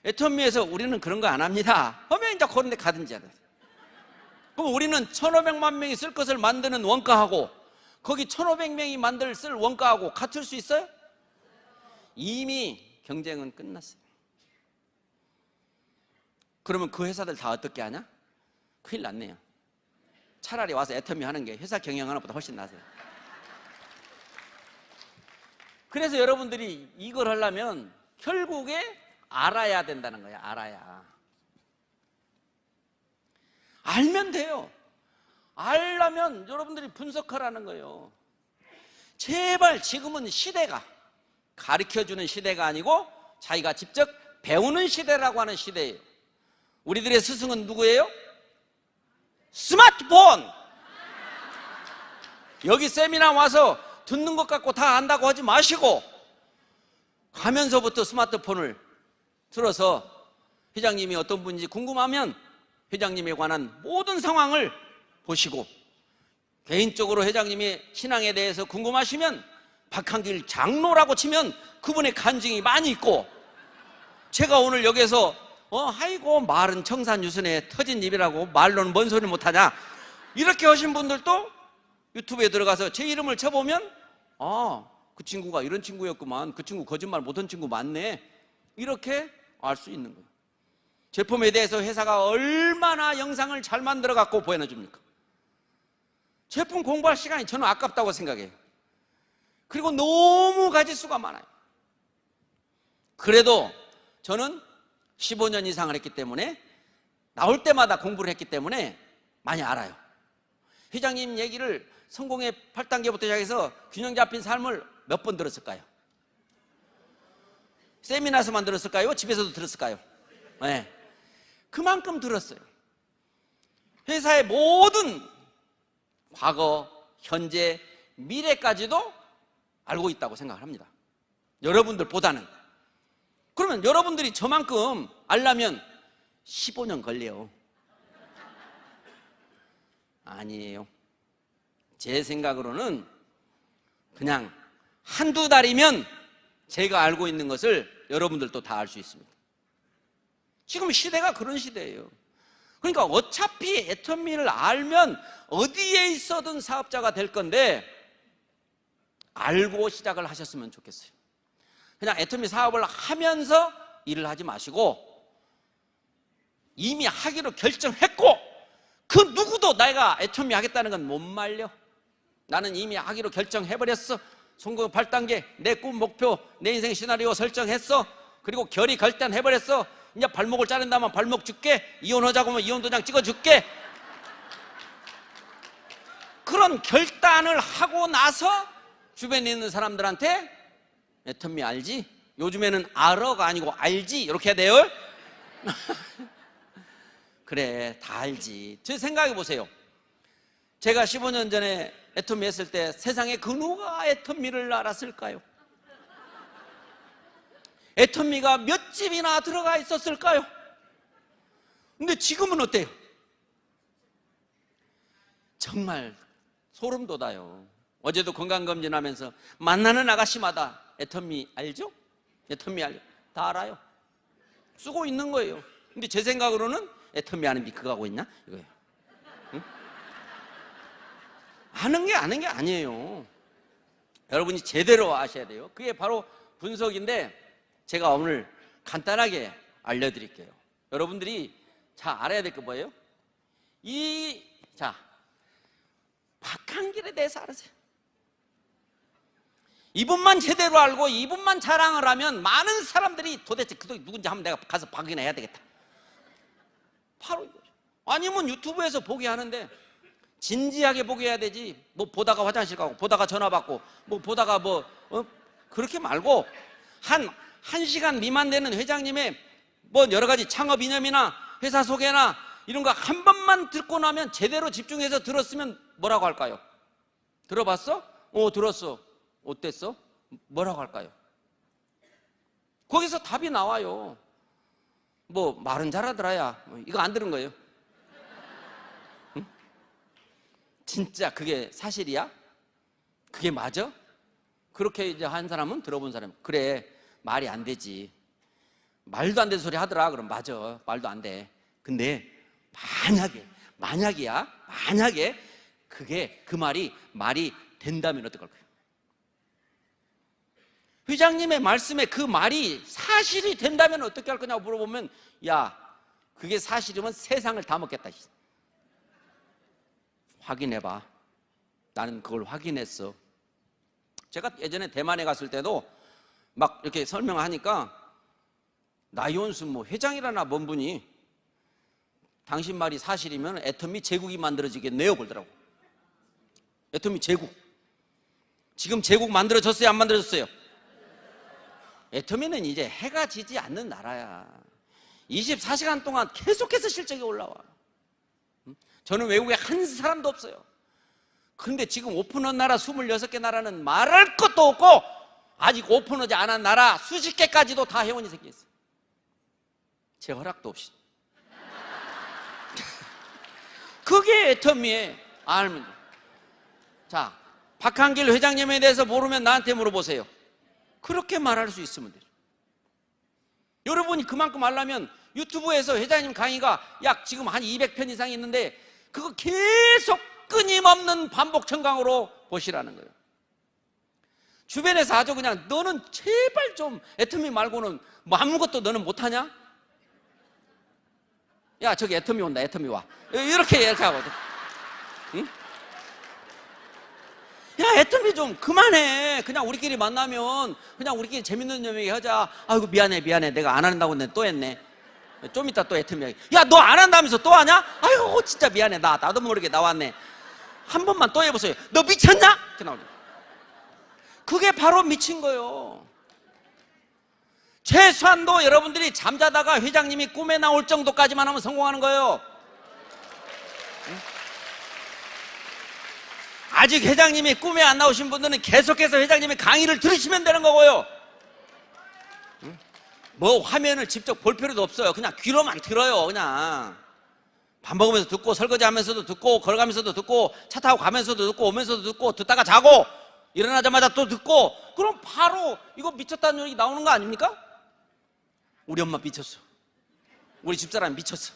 애터미에서 우리는 그런 거 안 합니다 하면 이제 그런 데 가든지 알아요. 그럼 우리는 1,500만 명이 쓸 것을 만드는 원가하고 거기 1,500명이 쓸 원가하고 같을 수 있어요? 이미 경쟁은 끝났어요. 그러면 그 회사들 다 어떻게 하냐? 큰일 났네요. 차라리 와서 애터미 하는 게 회사 경영하는 것보다 훨씬 낫어요. 그래서 여러분들이 이걸 하려면 결국에 알아야 된다는 거야. 알아야. 알면 돼요. 알려면 여러분들이 분석하라는 거예요. 제발 지금은 시대가 가르쳐주는 시대가 아니고 자기가 직접 배우는 시대라고 하는 시대예요. 우리들의 스승은 누구예요? 스마트폰! 여기 세미나 와서 듣는 것 같고 다 안다고 하지 마시고 가면서부터 스마트폰을 들어서 회장님이 어떤 분인지 궁금하면 회장님에 관한 모든 상황을 보시고 개인적으로 회장님이 신앙에 대해서 궁금하시면 박한길 장로라고 치면 그분의 간증이 많이 있고, 제가 오늘 여기서 아이고 말은 청산유순에 터진 입이라고 말로는 뭔 소리를 못하냐 이렇게 하신 분들도 유튜브에 들어가서 제 이름을 쳐보면 그 친구가 이런 친구였구만, 그 친구 거짓말 못한 친구 맞네, 이렇게 알 수 있는 거예요. 제품에 대해서 회사가 얼마나 영상을 잘 만들어 갖고 보여줍니까? 제품 공부할 시간이 저는 아깝다고 생각해요. 그리고 너무 가지수가 많아요. 그래도 저는 15년 이상을 했기 때문에, 나올 때마다 공부를 했기 때문에 많이 알아요. 회장님 얘기를 성공의 8단계부터 시작해서 균형 잡힌 삶을 몇 번 들었을까요? 세미나에서만 들었을까요? 집에서도 들었을까요? 네. 그만큼 들었어요. 회사의 모든 과거, 현재, 미래까지도 알고 있다고 생각합니다. 여러분들보다는. 그러면 여러분들이 저만큼 알려면 15년 걸려요. 아니에요. 제 생각으로는 그냥 한두 달이면 제가 알고 있는 것을 여러분들도 다 알 수 있습니다. 지금 시대가 그런 시대예요. 그러니까 어차피 애터미를 알면 어디에 있어든 사업자가 될 건데, 알고 시작을 하셨으면 좋겠어요. 그냥 애터미 사업을 하면서 일을 하지 마시고, 이미 하기로 결정했고 그 누구도 내가 애터미 하겠다는 건 못 말려. 나는 이미 하기로 결정해버렸어. 성공 8단계 내 꿈 목표 내 인생 시나리오 설정했어. 그리고 결의 결단해버렸어. 이제 발목을 자른다면 발목 줄게, 이혼하자고 하면 이혼 도장 찍어줄게. 그런 결단을 하고 나서 주변에 있는 사람들한테 애터미 알지? 요즘에는 알어가 아니고 알지? 이렇게 해야 돼요. 그래, 다 알지. 제 생각해 보세요. 제가 15년 전에 애터미 했을 때 세상에 그 누가 애터미를 알았을까요? 애터미가 몇 집이나 들어가 있었을까요? 근데 지금은 어때요? 정말 소름 돋아요. 어제도 건강검진하면서 만나는 아가씨마다 애터미 알죠? 애터미 알죠? 다 알아요. 쓰고 있는 거예요. 근데 제 생각으로는 애터미 아는 게 그거 하고 있나? 이거예요. 응? 아는 게 아니에요. 여러분이 제대로 아셔야 돼요. 그게 바로 분석인데, 제가 오늘 간단하게 알려드릴게요. 여러분들이 잘 알아야 될 게 뭐예요? 박한길에 대해서 알으세요. 이분만 제대로 알고 이분만 자랑을 하면 많은 사람들이 도대체 그도 누군지 한번 내가 가서 확인해야 되겠다. 바로 이거죠. 아니면 유튜브에서 보게 하는데 진지하게 보게 해야 되지. 뭐 보다가 화장실 가고, 보다가 전화 받고, 뭐 보다가 그렇게 말고 한 시간 미만 되는 회장님의 뭐 여러 가지 창업 이념이나 회사 소개나 이런 거 한 번만 듣고 나면, 제대로 집중해서 들었으면 뭐라고 할까요? 들어봤어? 들었어. 어땠어? 뭐라고 할까요? 거기서 답이 나와요. 뭐 말은 잘하더라야. 이거 안 들은 거예요? 응? 진짜 그게 사실이야? 그게 맞아? 그렇게 이제 한 사람은 들어본 사람, 그래 말이 안 되지, 말도 안 되는 소리 하더라. 그럼 맞아, 말도 안 돼. 근데 만약에 그게 그 말이 된다면 어떨 거예요? 회장님의 말씀에 그 말이 사실이 된다면 어떻게 할 거냐고 물어보면, 야, 그게 사실이면 세상을 다 먹겠다. 확인해봐. 나는 그걸 확인했어. 제가 예전에 대만에 갔을 때도 막 이렇게 설명하니까 나이온수 회장이라나 뭔 분이, 당신 말이 사실이면 애터미 제국이 만들어지겠네요 그러더라고. 애터미 제국. 지금 제국 만들어졌어요, 안 만들어졌어요? 애터미는 이제 해가 지지 않는 나라야. 24시간 동안 계속해서 실적이 올라와. 저는 외국에 한 사람도 없어요. 근데 지금 오픈한 나라 26개 나라는 말할 것도 없고, 아직 오픈하지 않은 나라 수십 개까지도 다 회원이 생겼어요. 제 허락도 없이. 그게 애터미의 알면. 자, 박한길 회장님에 대해서 모르면 나한테 물어보세요. 그렇게 말할 수 있으면 돼요. 여러분이 그만큼 하려면 유튜브에서 회장님 강의가 약 지금 한 200편 이상 있는데 그거 계속 끊임없는 반복 청강으로 보시라는 거예요. 주변에서 아주 그냥 너는 제발 좀 애터미 말고는 뭐 아무것도 너는 못하냐? 야, 저기 애터미 온다, 애터미 와. 이렇게 하거든. 응? 야, 애터미 좀 그만해. 그냥 우리끼리 만나면 그냥 우리끼리 재밌는 얘기 하자. 아이고 미안해 내가 안 한다고 했는데 또 했네. 좀 이따 또 애터미. 야, 너 안 한다면서 또 하냐? 아이고 진짜 미안해. 나도 모르게 나왔네. 한 번만 또 해보세요. 너 미쳤냐? 이렇게 나오죠. 그게 바로 미친 거예요. 최소한도 여러분들이 잠자다가 회장님이 꿈에 나올 정도까지만 하면 성공하는 거예요. 아직 회장님이 꿈에 안 나오신 분들은 계속해서 회장님의 강의를 들으시면 되는 거고요. 뭐 화면을 직접 볼 필요도 없어요. 그냥 귀로만 들어요. 그냥 밥 먹으면서 듣고, 설거지 하면서도 듣고, 걸어가면서도 듣고, 차 타고 가면서도 듣고, 오면서도 듣고, 듣다가 자고, 일어나자마자 또 듣고, 그럼 바로 이거 미쳤다는 얘기 나오는 거 아닙니까? 우리 엄마 미쳤어. 우리 집사람 미쳤어.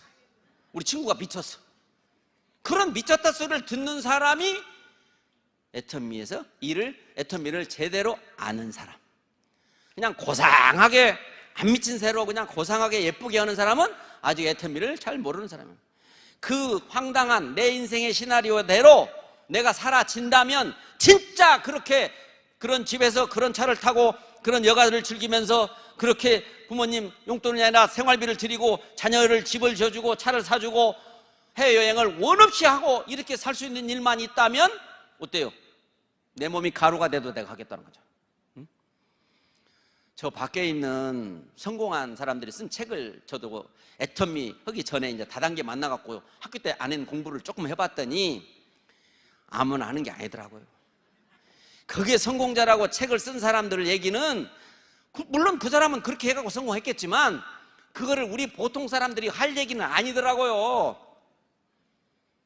우리 친구가 미쳤어. 그런 미쳤다 소리를 듣는 사람이 애터미를 제대로 아는 사람. 그냥 고상하게 안 미친 새로 그냥 고상하게 예쁘게 하는 사람은 아직 애터미를 잘 모르는 사람이에요. 그 황당한 내 인생의 시나리오대로 내가 살아진다면 진짜 그렇게 그런 집에서 그런 차를 타고 그런 여가를 즐기면서 그렇게 부모님 용돈이 아니라 생활비를 드리고 자녀를 집을 져주고 차를 사주고 해외여행을 원 없이 하고 이렇게 살 수 있는 일만 있다면 어때요? 내 몸이 가루가 돼도 내가 하겠다는 거죠. 응? 저 밖에 있는 성공한 사람들이 쓴 책을 저도 애터미 하기 전에 이제 다단계 만나갖고 학교 때 안 한 공부를 조금 해봤더니 아무나 하는 게 아니더라고요. 그게 성공자라고 책을 쓴 사람들 얘기는 물론 그 사람은 그렇게 해갖고 성공했겠지만 그거를 우리 보통 사람들이 할 얘기는 아니더라고요.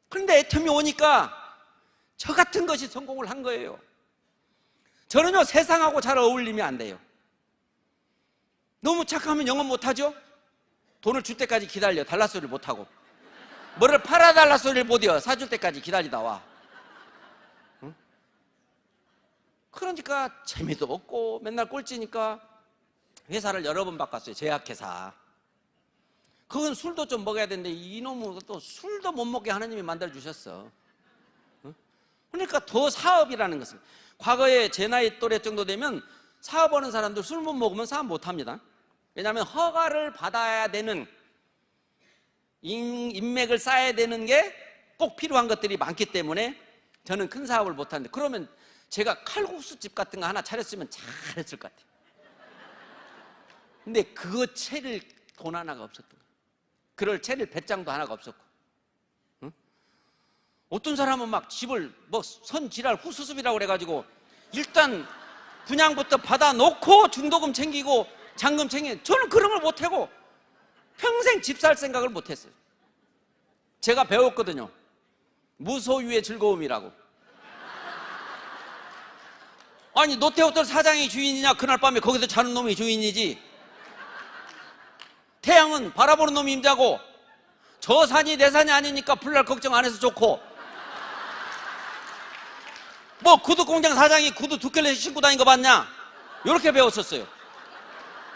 그런데 애터미 오니까 저 같은 것이 성공을 한 거예요. 저는요 세상하고 잘 어울리면 안 돼요. 너무 착하면 영업 못하죠. 돈을 줄 때까지 기다려. 달라 소리를 못하고 뭐를 팔아달라 소리를 못해요. 사줄 때까지 기다리다 와. 응? 그러니까 재미도 없고 맨날 꼴찌니까 회사를 여러 번 바꿨어요. 제약회사. 그건 술도 좀 먹어야 되는데 이놈은 또 술도 못 먹게 하나님이 만들어주셨어. 그러니까 더 사업이라는 것은 과거에 제 나이 또래 정도 되면 사업하는 사람들 술 못 먹으면 사업 못합니다. 왜냐하면 허가를 받아야 되는 인맥을 쌓아야 되는 게 꼭 필요한 것들이 많기 때문에 저는 큰 사업을 못하는데 그러면 제가 칼국수집 같은 거 하나 차렸으면 잘했을 것 같아요. 근데 그거 차릴 돈 하나가 없었던 거예요. 그럴 차릴 배짱도 하나가 없었고 어떤 사람은 막 집을 뭐 선지랄 후수습이라고 그래가지고 일단 분양부터 받아놓고 중도금 챙기고 잔금 챙기고 저는 그런 걸 못하고 평생 집 살 생각을 못했어요. 제가 배웠거든요. 무소유의 즐거움이라고. 아니 노태우들 사장이 주인이냐 그날 밤에 거기서 자는 놈이 주인이지. 태양은 바라보는 놈이 임자고 저 산이 내 산이 아니니까 불날 걱정 안 해서 좋고 뭐 구두 공장 사장이 구두 두 켤레 신고 다닌 거 봤냐? 이렇게 배웠었어요.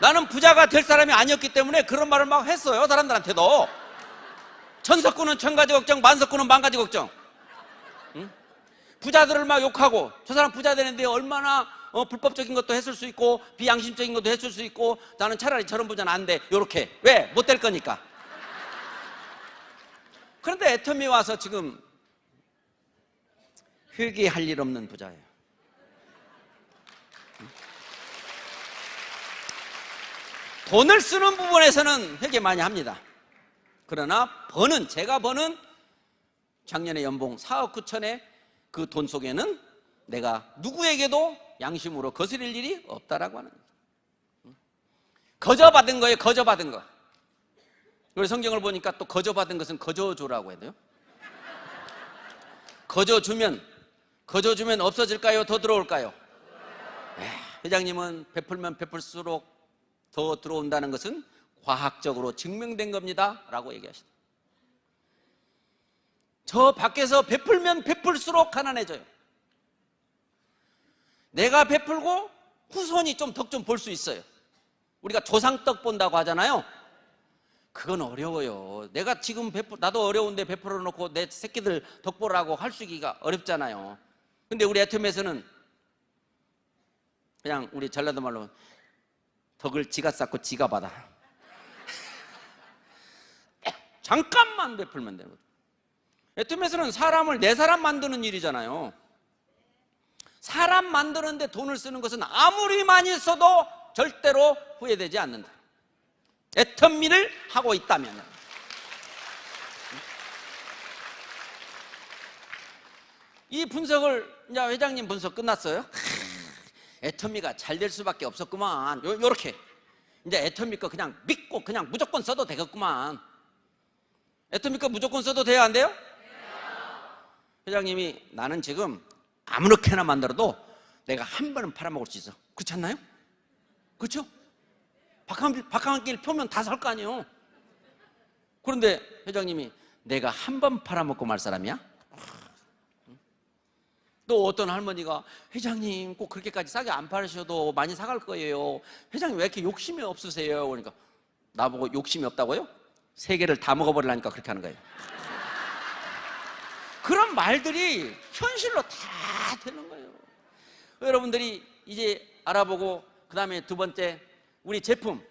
나는 부자가 될 사람이 아니었기 때문에 그런 말을 막 했어요. 사람들한테도. 천석구는 천가지 걱정, 만석구는 만가지 걱정. 응? 부자들을 막 욕하고 저 사람 부자 되는데 얼마나 불법적인 것도 했을 수 있고 비양심적인 것도 했을 수 있고 나는 차라리 저런 부자는 안 돼. 요렇게. 왜? 못 될 거니까. 그런데 애터미 와서 지금 회개할 일 없는 부자예요. 돈을 쓰는 부분에서는 회개 많이 합니다. 그러나 제가 버는 작년에 연봉 4억 9천에 그 돈 속에는 내가 누구에게도 양심으로 거스릴 일이 없다라고 하는 거예요. 거저받은 거예요. 거저받은 거. 우리 성경을 보니까 또 거저받은 것은 거저주라고 해야 돼요. 거저주면 거저주면 없어질까요? 더 들어올까요? 회장님은 베풀면 베풀수록 더 들어온다는 것은 과학적으로 증명된 겁니다 라고 얘기하시다. 저 밖에서 베풀면 베풀수록 가난해져요. 내가 베풀고 후손이 좀 덕 좀 볼 수 있어요. 우리가 조상떡 본다고 하잖아요. 그건 어려워요. 내가 지금 나도 어려운데 베풀어 놓고 내 새끼들 덕 보라고 할 수 있기가 어렵잖아요. 근데 우리 애텀에서는 그냥 우리 전라도 말로 덕을 지가 쌓고 지가 받아. 잠깐만 베풀면 되는 거죠. 애텀에서는 사람을 내 사람 만드는 일이잖아요. 사람 만드는데 돈을 쓰는 것은 아무리 많이 써도 절대로 후회되지 않는다. 애텀미를 하고 있다면. 이 분석을 이제 회장님 분석 끝났어요. 애텀미가 잘 될 수밖에 없었구만. 요렇게 이제 애텀미 거 그냥 믿고 그냥 무조건 써도 되겠구만. 애텀미 거 무조건 써도 돼요, 안 돼요? 회장님이 나는 지금 아무렇게나 만들어도 내가 한 번은 팔아먹을 수 있어. 그렇지 않나요? 그렇죠? 박한길 표면 다 살 거 아니에요. 그런데 회장님이 내가 한 번 팔아먹고 말 사람이야? 또 어떤 할머니가 회장님 꼭 그렇게까지 싸게 안 팔으셔도 많이 사갈 거예요. 회장님 왜 이렇게 욕심이 없으세요? 그러니까 나보고 욕심이 없다고요? 세 개를 다 먹어버리려니까 그렇게 하는 거예요. 그런 말들이 현실로 다 되는 거예요. 여러분들이 이제 알아보고 그 다음에 두 번째 우리 제품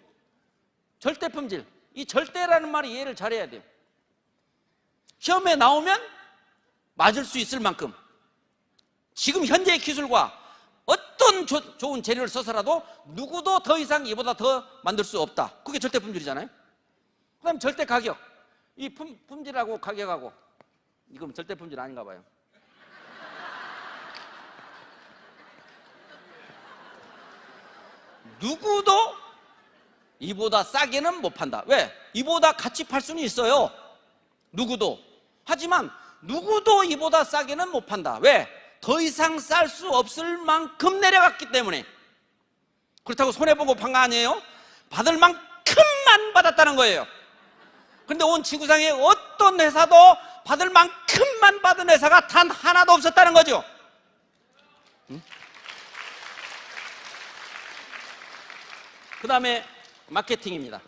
절대 품질. 이 절대라는 말이 이해를 잘해야 돼요. 시험에 나오면 맞을 수 있을 만큼 지금 현재의 기술과 어떤 좋은 재료를 써서라도 누구도 더 이상 이보다 더 만들 수 없다. 그게 절대 품질이잖아요. 그 다음 절대 가격. 이 품질하고 가격하고 이건 절대 품질 아닌가 봐요. 누구도 이보다 싸게는 못 판다. 왜? 이보다 같이 팔 수는 있어요. 누구도. 하지만 누구도 이보다 싸게는 못 판다. 왜? 더 이상 쌀 수 없을 만큼 내려갔기 때문에. 그렇다고 손해보고 판 거 아니에요? 받을 만큼만 받았다는 거예요. 그런데 온 지구상에 어떤 회사도 받을 만큼만 받은 회사가 단 하나도 없었다는 거죠. 그 다음에 마케팅입니다.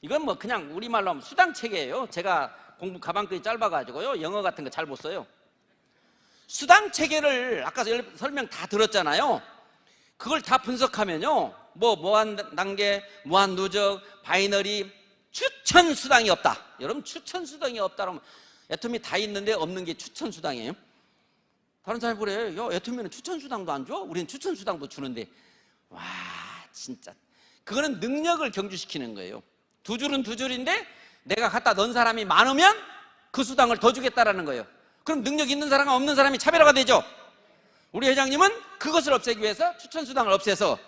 이건 뭐 그냥 우리말로 하면 수당체계예요. 제가 공부 가방끈이 짧아가지고요 영어 같은 거 잘 못 써요. 수당체계를 아까 설명 다 들었잖아요. 그걸 다 분석하면요 무한 단계, 무한 누적, 바이너리, 추천 수당이 없다. 여러분 추천 수당이 없다 그러면 애텀이 다 있는데 없는 게 추천 수당이에요? 다른 사람이 그래. 야, 애텀이는 추천 수당도 안 줘? 우리는 추천 수당도 주는데. 와 진짜 그거는 능력을 경주시키는 거예요. 두 줄은 두 줄인데 내가 갖다 넣은 사람이 많으면 그 수당을 더 주겠다라는 거예요. 그럼 능력 있는 사람과 없는 사람이 차별화가 되죠. 우리 회장님은 그것을 없애기 위해서 추천 수당을 없애서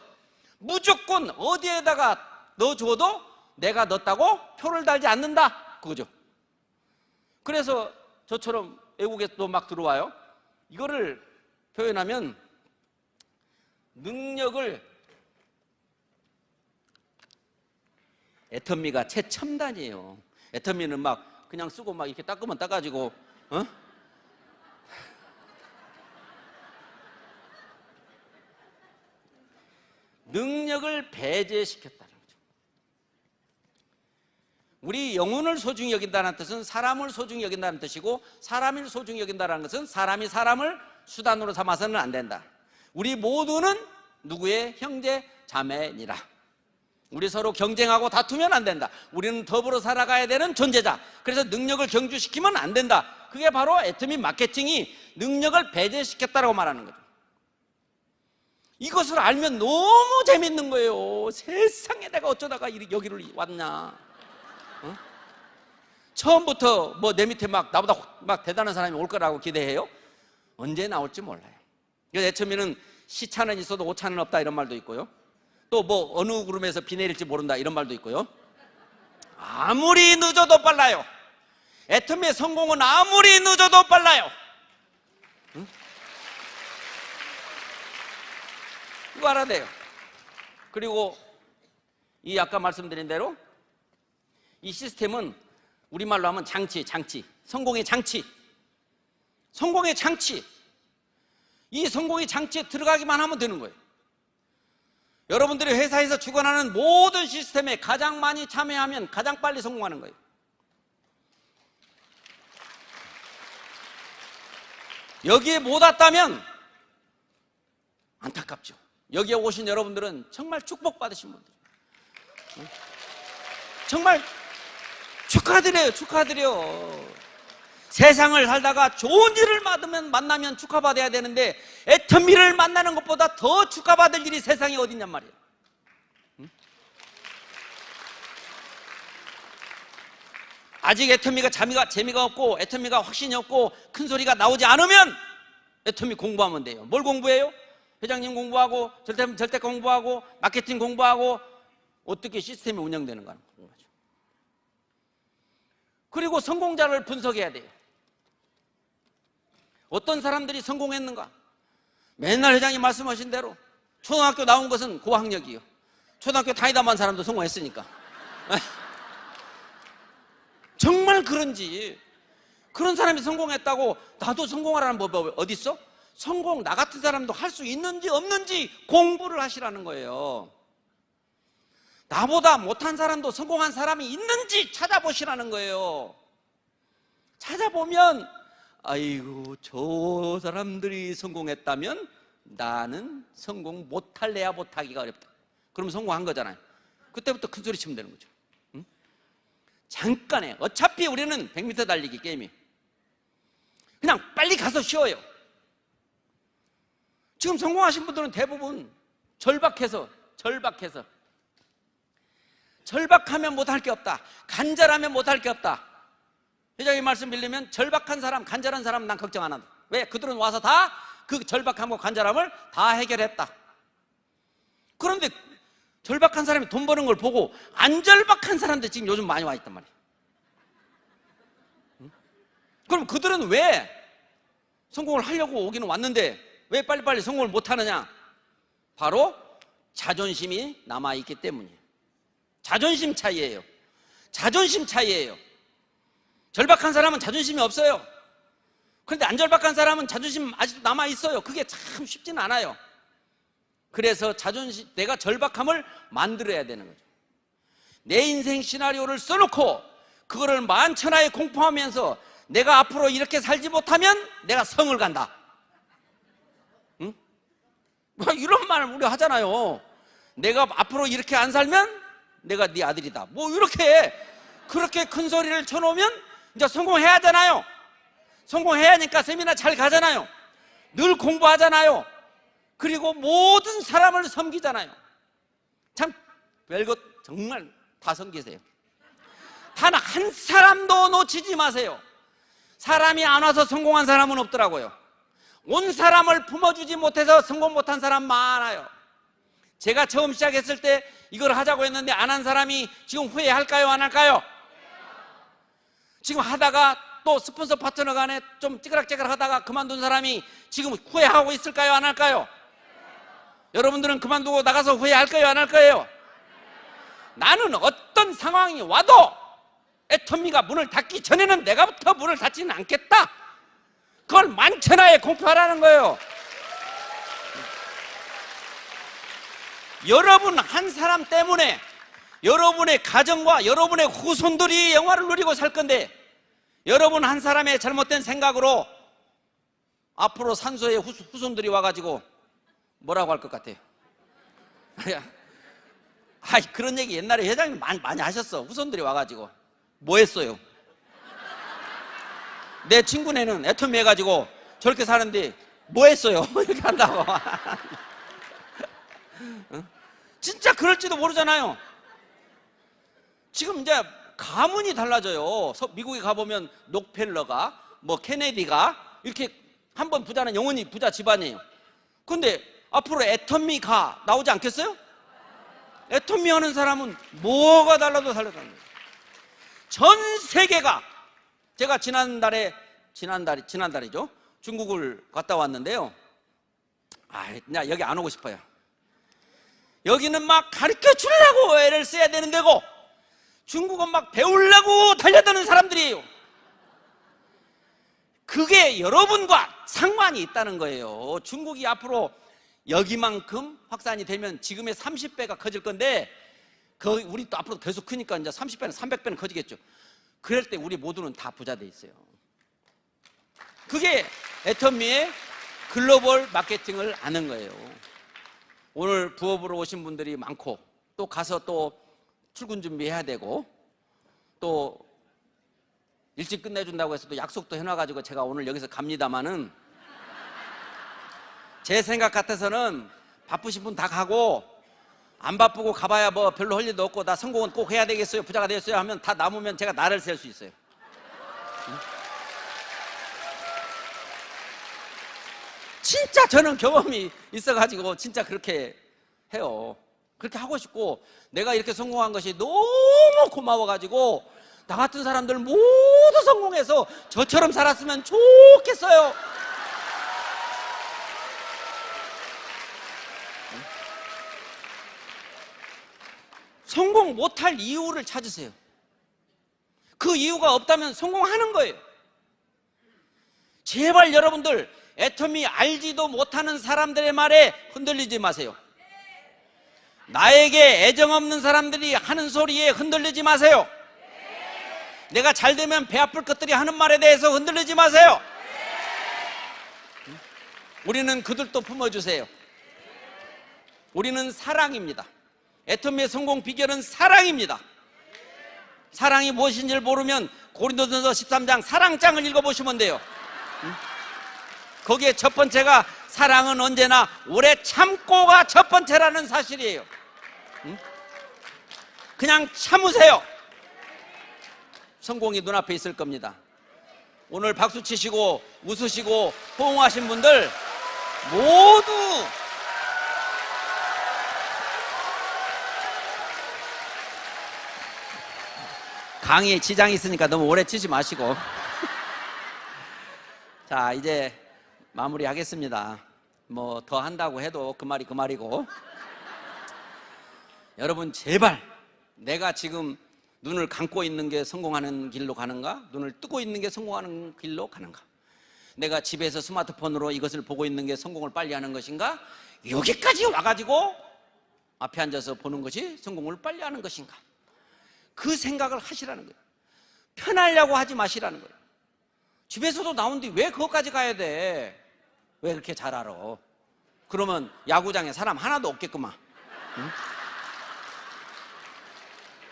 무조건 어디에다가 넣어줘도 내가 넣었다고 표를 달지 않는다 그거죠. 그래서 저처럼 외국에서도 막 들어와요. 이거를 표현하면 능력을 애텀미가 최첨단이에요. 애텀미는 막 그냥 쓰고 막 이렇게 닦으면 닦아지고 능력을 배제시켰다는 거죠. 우리 영혼을 소중히 여긴다는 뜻은 사람을 소중히 여긴다는 뜻이고 사람을 소중히 여긴다는 것은 사람이 사람을 수단으로 삼아서는 안 된다. 우리 모두는 누구의 형제 자매니라. 우리 서로 경쟁하고 다투면 안 된다. 우리는 더불어 살아가야 되는 존재자. 그래서 능력을 경주시키면 안 된다. 그게 바로 애터미 마케팅이 능력을 배제시켰다고 말하는 거죠. 이것을 알면 너무 재밌는 거예요. 세상에 내가 어쩌다가 여기를 왔냐. 처음부터 뭐 내 밑에 막 나보다 막 대단한 사람이 올 거라고 기대해요? 언제 나올지 몰라요. 그래서 애터미는 시차는 있어도 오차는 없다 이런 말도 있고요. 또 뭐 어느 구름에서 비 내릴지 모른다 이런 말도 있고요. 아무리 늦어도 빨라요. 애터미의 성공은 아무리 늦어도 빨라요. 응? 이거 알아야 돼요. 그리고 이 아까 말씀드린 대로 이 시스템은 우리말로 하면 장치, 성공의 장치. 이 성공의 장치에 들어가기만 하면 되는 거예요. 여러분들이 회사에서 주관하는 모든 시스템에 가장 많이 참여하면 가장 빨리 성공하는 거예요. 여기에 못 왔다면 안타깝죠. 여기에 오신 여러분들은 정말 축복받으신 분들, 정말 축하드려요. 세상을 살다가 좋은 일을 만나면 축하받아야 되는데 애터미를 만나는 것보다 더 축하받을 일이 세상에 어딨냔 말이에요. 아직 애터미가 재미가 없고 애터미가 확신이 없고 큰 소리가 나오지 않으면 애터미 공부하면 돼요. 뭘 공부해요? 회장님 공부하고 절대 공부하고 마케팅 공부하고 어떻게 시스템이 운영되는가 공부하죠. 그리고 성공자를 분석해야 돼요. 어떤 사람들이 성공했는가? 맨날 회장님 말씀하신 대로 초등학교 나온 것은 고학력이요. 초등학교 다니다만 사람도 성공했으니까. 정말 그런지 그런 사람이 성공했다고 나도 성공하라는 법이 어디 있어? 성공 나 같은 사람도 할 수 있는지 없는지 공부를 하시라는 거예요. 나보다 못한 사람도 성공한 사람이 있는지 찾아보시라는 거예요. 찾아보면 아이고 저 사람들이 성공했다면 나는 성공 못할래야 못하기가 어렵다. 그럼 성공한 거잖아요. 그때부터 큰 소리 치면 되는 거죠. 잠깐에 어차피 우리는 100m 달리기 게임이 그냥 빨리 가서 쉬어요. 지금 성공하신 분들은 대부분 절박하면 못할 게 없다. 간절하면 못할 게 없다. 회장님 말씀 빌리면 절박한 사람, 간절한 사람 난 걱정 안 한다. 왜? 그들은 와서 다 그 절박함과 간절함을 다 해결했다. 그런데 절박한 사람이 돈 버는 걸 보고 안 절박한 사람들 지금 요즘 많이 와 있단 말이에요. 그럼 그들은 왜 성공을 하려고 오기는 왔는데 왜 빨리빨리 성공을 못하느냐? 바로 자존심이 남아있기 때문이에요. 자존심 차이예요. 절박한 사람은 자존심이 없어요. 그런데 안 절박한 사람은 자존심 아직도 남아있어요. 그게 참 쉽지는 않아요. 그래서 내가 절박함을 만들어야 되는 거죠. 내 인생 시나리오를 써놓고 그거를 만천하에 공포하면서 내가 앞으로 이렇게 살지 못하면 내가 성을 간다. 응? 이런 말을 우리가 하잖아요. 내가 앞으로 이렇게 안 살면 내가 네 아들이다. 뭐 그렇게 큰 소리를 쳐놓으면 이제 성공해야 하잖아요. 성공해야 하니까 세미나 잘 가잖아요. 늘 공부하잖아요. 그리고 모든 사람을 섬기잖아요. 참 별것 정말 다 섬기세요. 단 한 사람도 놓치지 마세요. 사람이 안 와서 성공한 사람은 없더라고요. 온 사람을 품어주지 못해서 성공 못한 사람 많아요. 제가 처음 시작했을 때 이걸 하자고 했는데 안 한 사람이 지금 후회할까요? 안 할까요? 지금 하다가 또 스폰서 파트너 간에 좀 찌그락찌그락 하다가 그만둔 사람이 지금 후회하고 있을까요? 안 할까요? 여러분들은 그만두고 나가서 후회할까요? 안 할까요? 나는 어떤 상황이 와도 애터미가 문을 닫기 전에는 내가부터 문을 닫지는 않겠다. 그걸 만천하에 공표하라는 거예요. 여러분 한 사람 때문에 여러분의 가정과 여러분의 후손들이 영화를 누리고 살 건데 여러분 한 사람의 잘못된 생각으로 앞으로 산소의 후손들이 와가지고 뭐라고 할 것 같아요? 그런 얘기 옛날에 회장님 많이 하셨어. 후손들이 와가지고 뭐 했어요? 내 친구네는 애터미 해가지고 저렇게 사는데 뭐 했어요? 이렇게 한다고. 진짜 그럴지도 모르잖아요. 지금 이제 가문이 달라져요. 미국에 가보면 록펠러가 뭐 케네디가 이렇게 한번 부자는 영원히 부자 집안이에요. 근데 앞으로 애터미가 나오지 않겠어요? 애터미 하는 사람은 뭐가 달라도 달라져요. 전 세계가 제가 지난달이죠. 중국을 갔다 왔는데요. 나 여기 안 오고 싶어요. 여기는 막 가르쳐 주려고 애를 써야 되는 데고 중국은 막 배우려고 달려드는 사람들이에요. 그게 여러분과 상관이 있다는 거예요. 중국이 앞으로 여기만큼 확산이 되면 지금의 30배가 커질 건데 우리 또 앞으로 계속 크니까 이제 30배는 300배는 커지겠죠. 그럴 때 우리 모두는 다 부자 돼 있어요. 그게 애터미의 글로벌 마케팅을 아는 거예요. 오늘 부업으로 오신 분들이 많고 또 가서 또 출근 준비해야 되고 또 일찍 끝내준다고 해서 또 약속도 해놔가지고 제가 오늘 여기서 갑니다마는 제 생각 같아서는 바쁘신 분 다 가고 안 바쁘고 가봐야 뭐 별로 할 일도 없고 나 성공은 꼭 해야 되겠어요, 부자가 되겠어요 하면 다 남으면 제가 나를 셀 수 있어요. 진짜 저는 경험이 있어가지고 진짜 그렇게 해요. 그렇게 하고 싶고 내가 이렇게 성공한 것이 너무 고마워가지고 나 같은 사람들 모두 성공해서 저처럼 살았으면 좋겠어요. 성공 못할 이유를 찾으세요. 그 이유가 없다면 성공하는 거예요. 제발 여러분들 애터미 알지도 못하는 사람들의 말에 흔들리지 마세요. 나에게 애정 없는 사람들이 하는 소리에 흔들리지 마세요. 내가 잘 되면 배 아플 것들이 하는 말에 대해서 흔들리지 마세요. 우리는 그들도 품어주세요. 우리는 사랑입니다. 애터미의 성공 비결은 사랑입니다. 사랑이 무엇인지를 모르면 고린도전서 13장 사랑장을 읽어보시면 돼요. 거기에 첫 번째가 사랑은 언제나 오래 참고가 첫 번째라는 사실이에요. 그냥 참으세요. 성공이 눈앞에 있을 겁니다. 오늘 박수 치시고 웃으시고 호응하신 분들 모두 강의에 지장이 있으니까 너무 오래 치지 마시고 자, 이제 마무리하겠습니다. 뭐 더 한다고 해도 그 말이 그 말이고 여러분 제발 내가 지금 눈을 감고 있는 게 성공하는 길로 가는가? 눈을 뜨고 있는 게 성공하는 길로 가는가? 내가 집에서 스마트폰으로 이것을 보고 있는 게 성공을 빨리 하는 것인가? 여기까지 와가지고 앞에 앉아서 보는 것이 성공을 빨리 하는 것인가? 그 생각을 하시라는 거예요. 편하려고 하지 마시라는 거예요. 집에서도 나온 뒤 왜 그것까지 가야 돼? 왜 그렇게 잘 알아? 그러면 야구장에 사람 하나도 없겠구만. 응?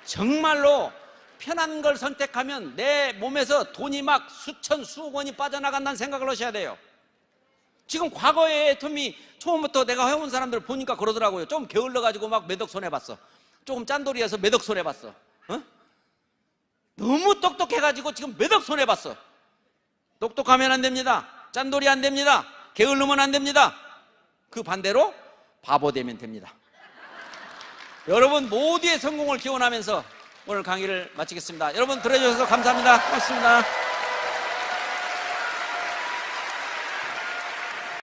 정말로 편한 걸 선택하면 내 몸에서 돈이 막 수천 수억 원이 빠져나간다는 생각을 하셔야 돼요. 지금 과거에 애터미 처음부터 내가 해온 사람들 보니까 그러더라고요. 좀 게을러가지고 막 매덕 손해봤어. 조금 짠돌이해서 매덕 손해봤어. 어? 너무 똑똑해가지고 지금 매덕 손해봤어. 똑똑하면 안 됩니다. 짠돌이 안 됩니다. 게으르면 안 됩니다. 그 반대로 바보 되면 됩니다. 여러분 모두의 성공을 기원하면서 오늘 강의를 마치겠습니다. 여러분 들어주셔서 감사합니다. 고맙습니다.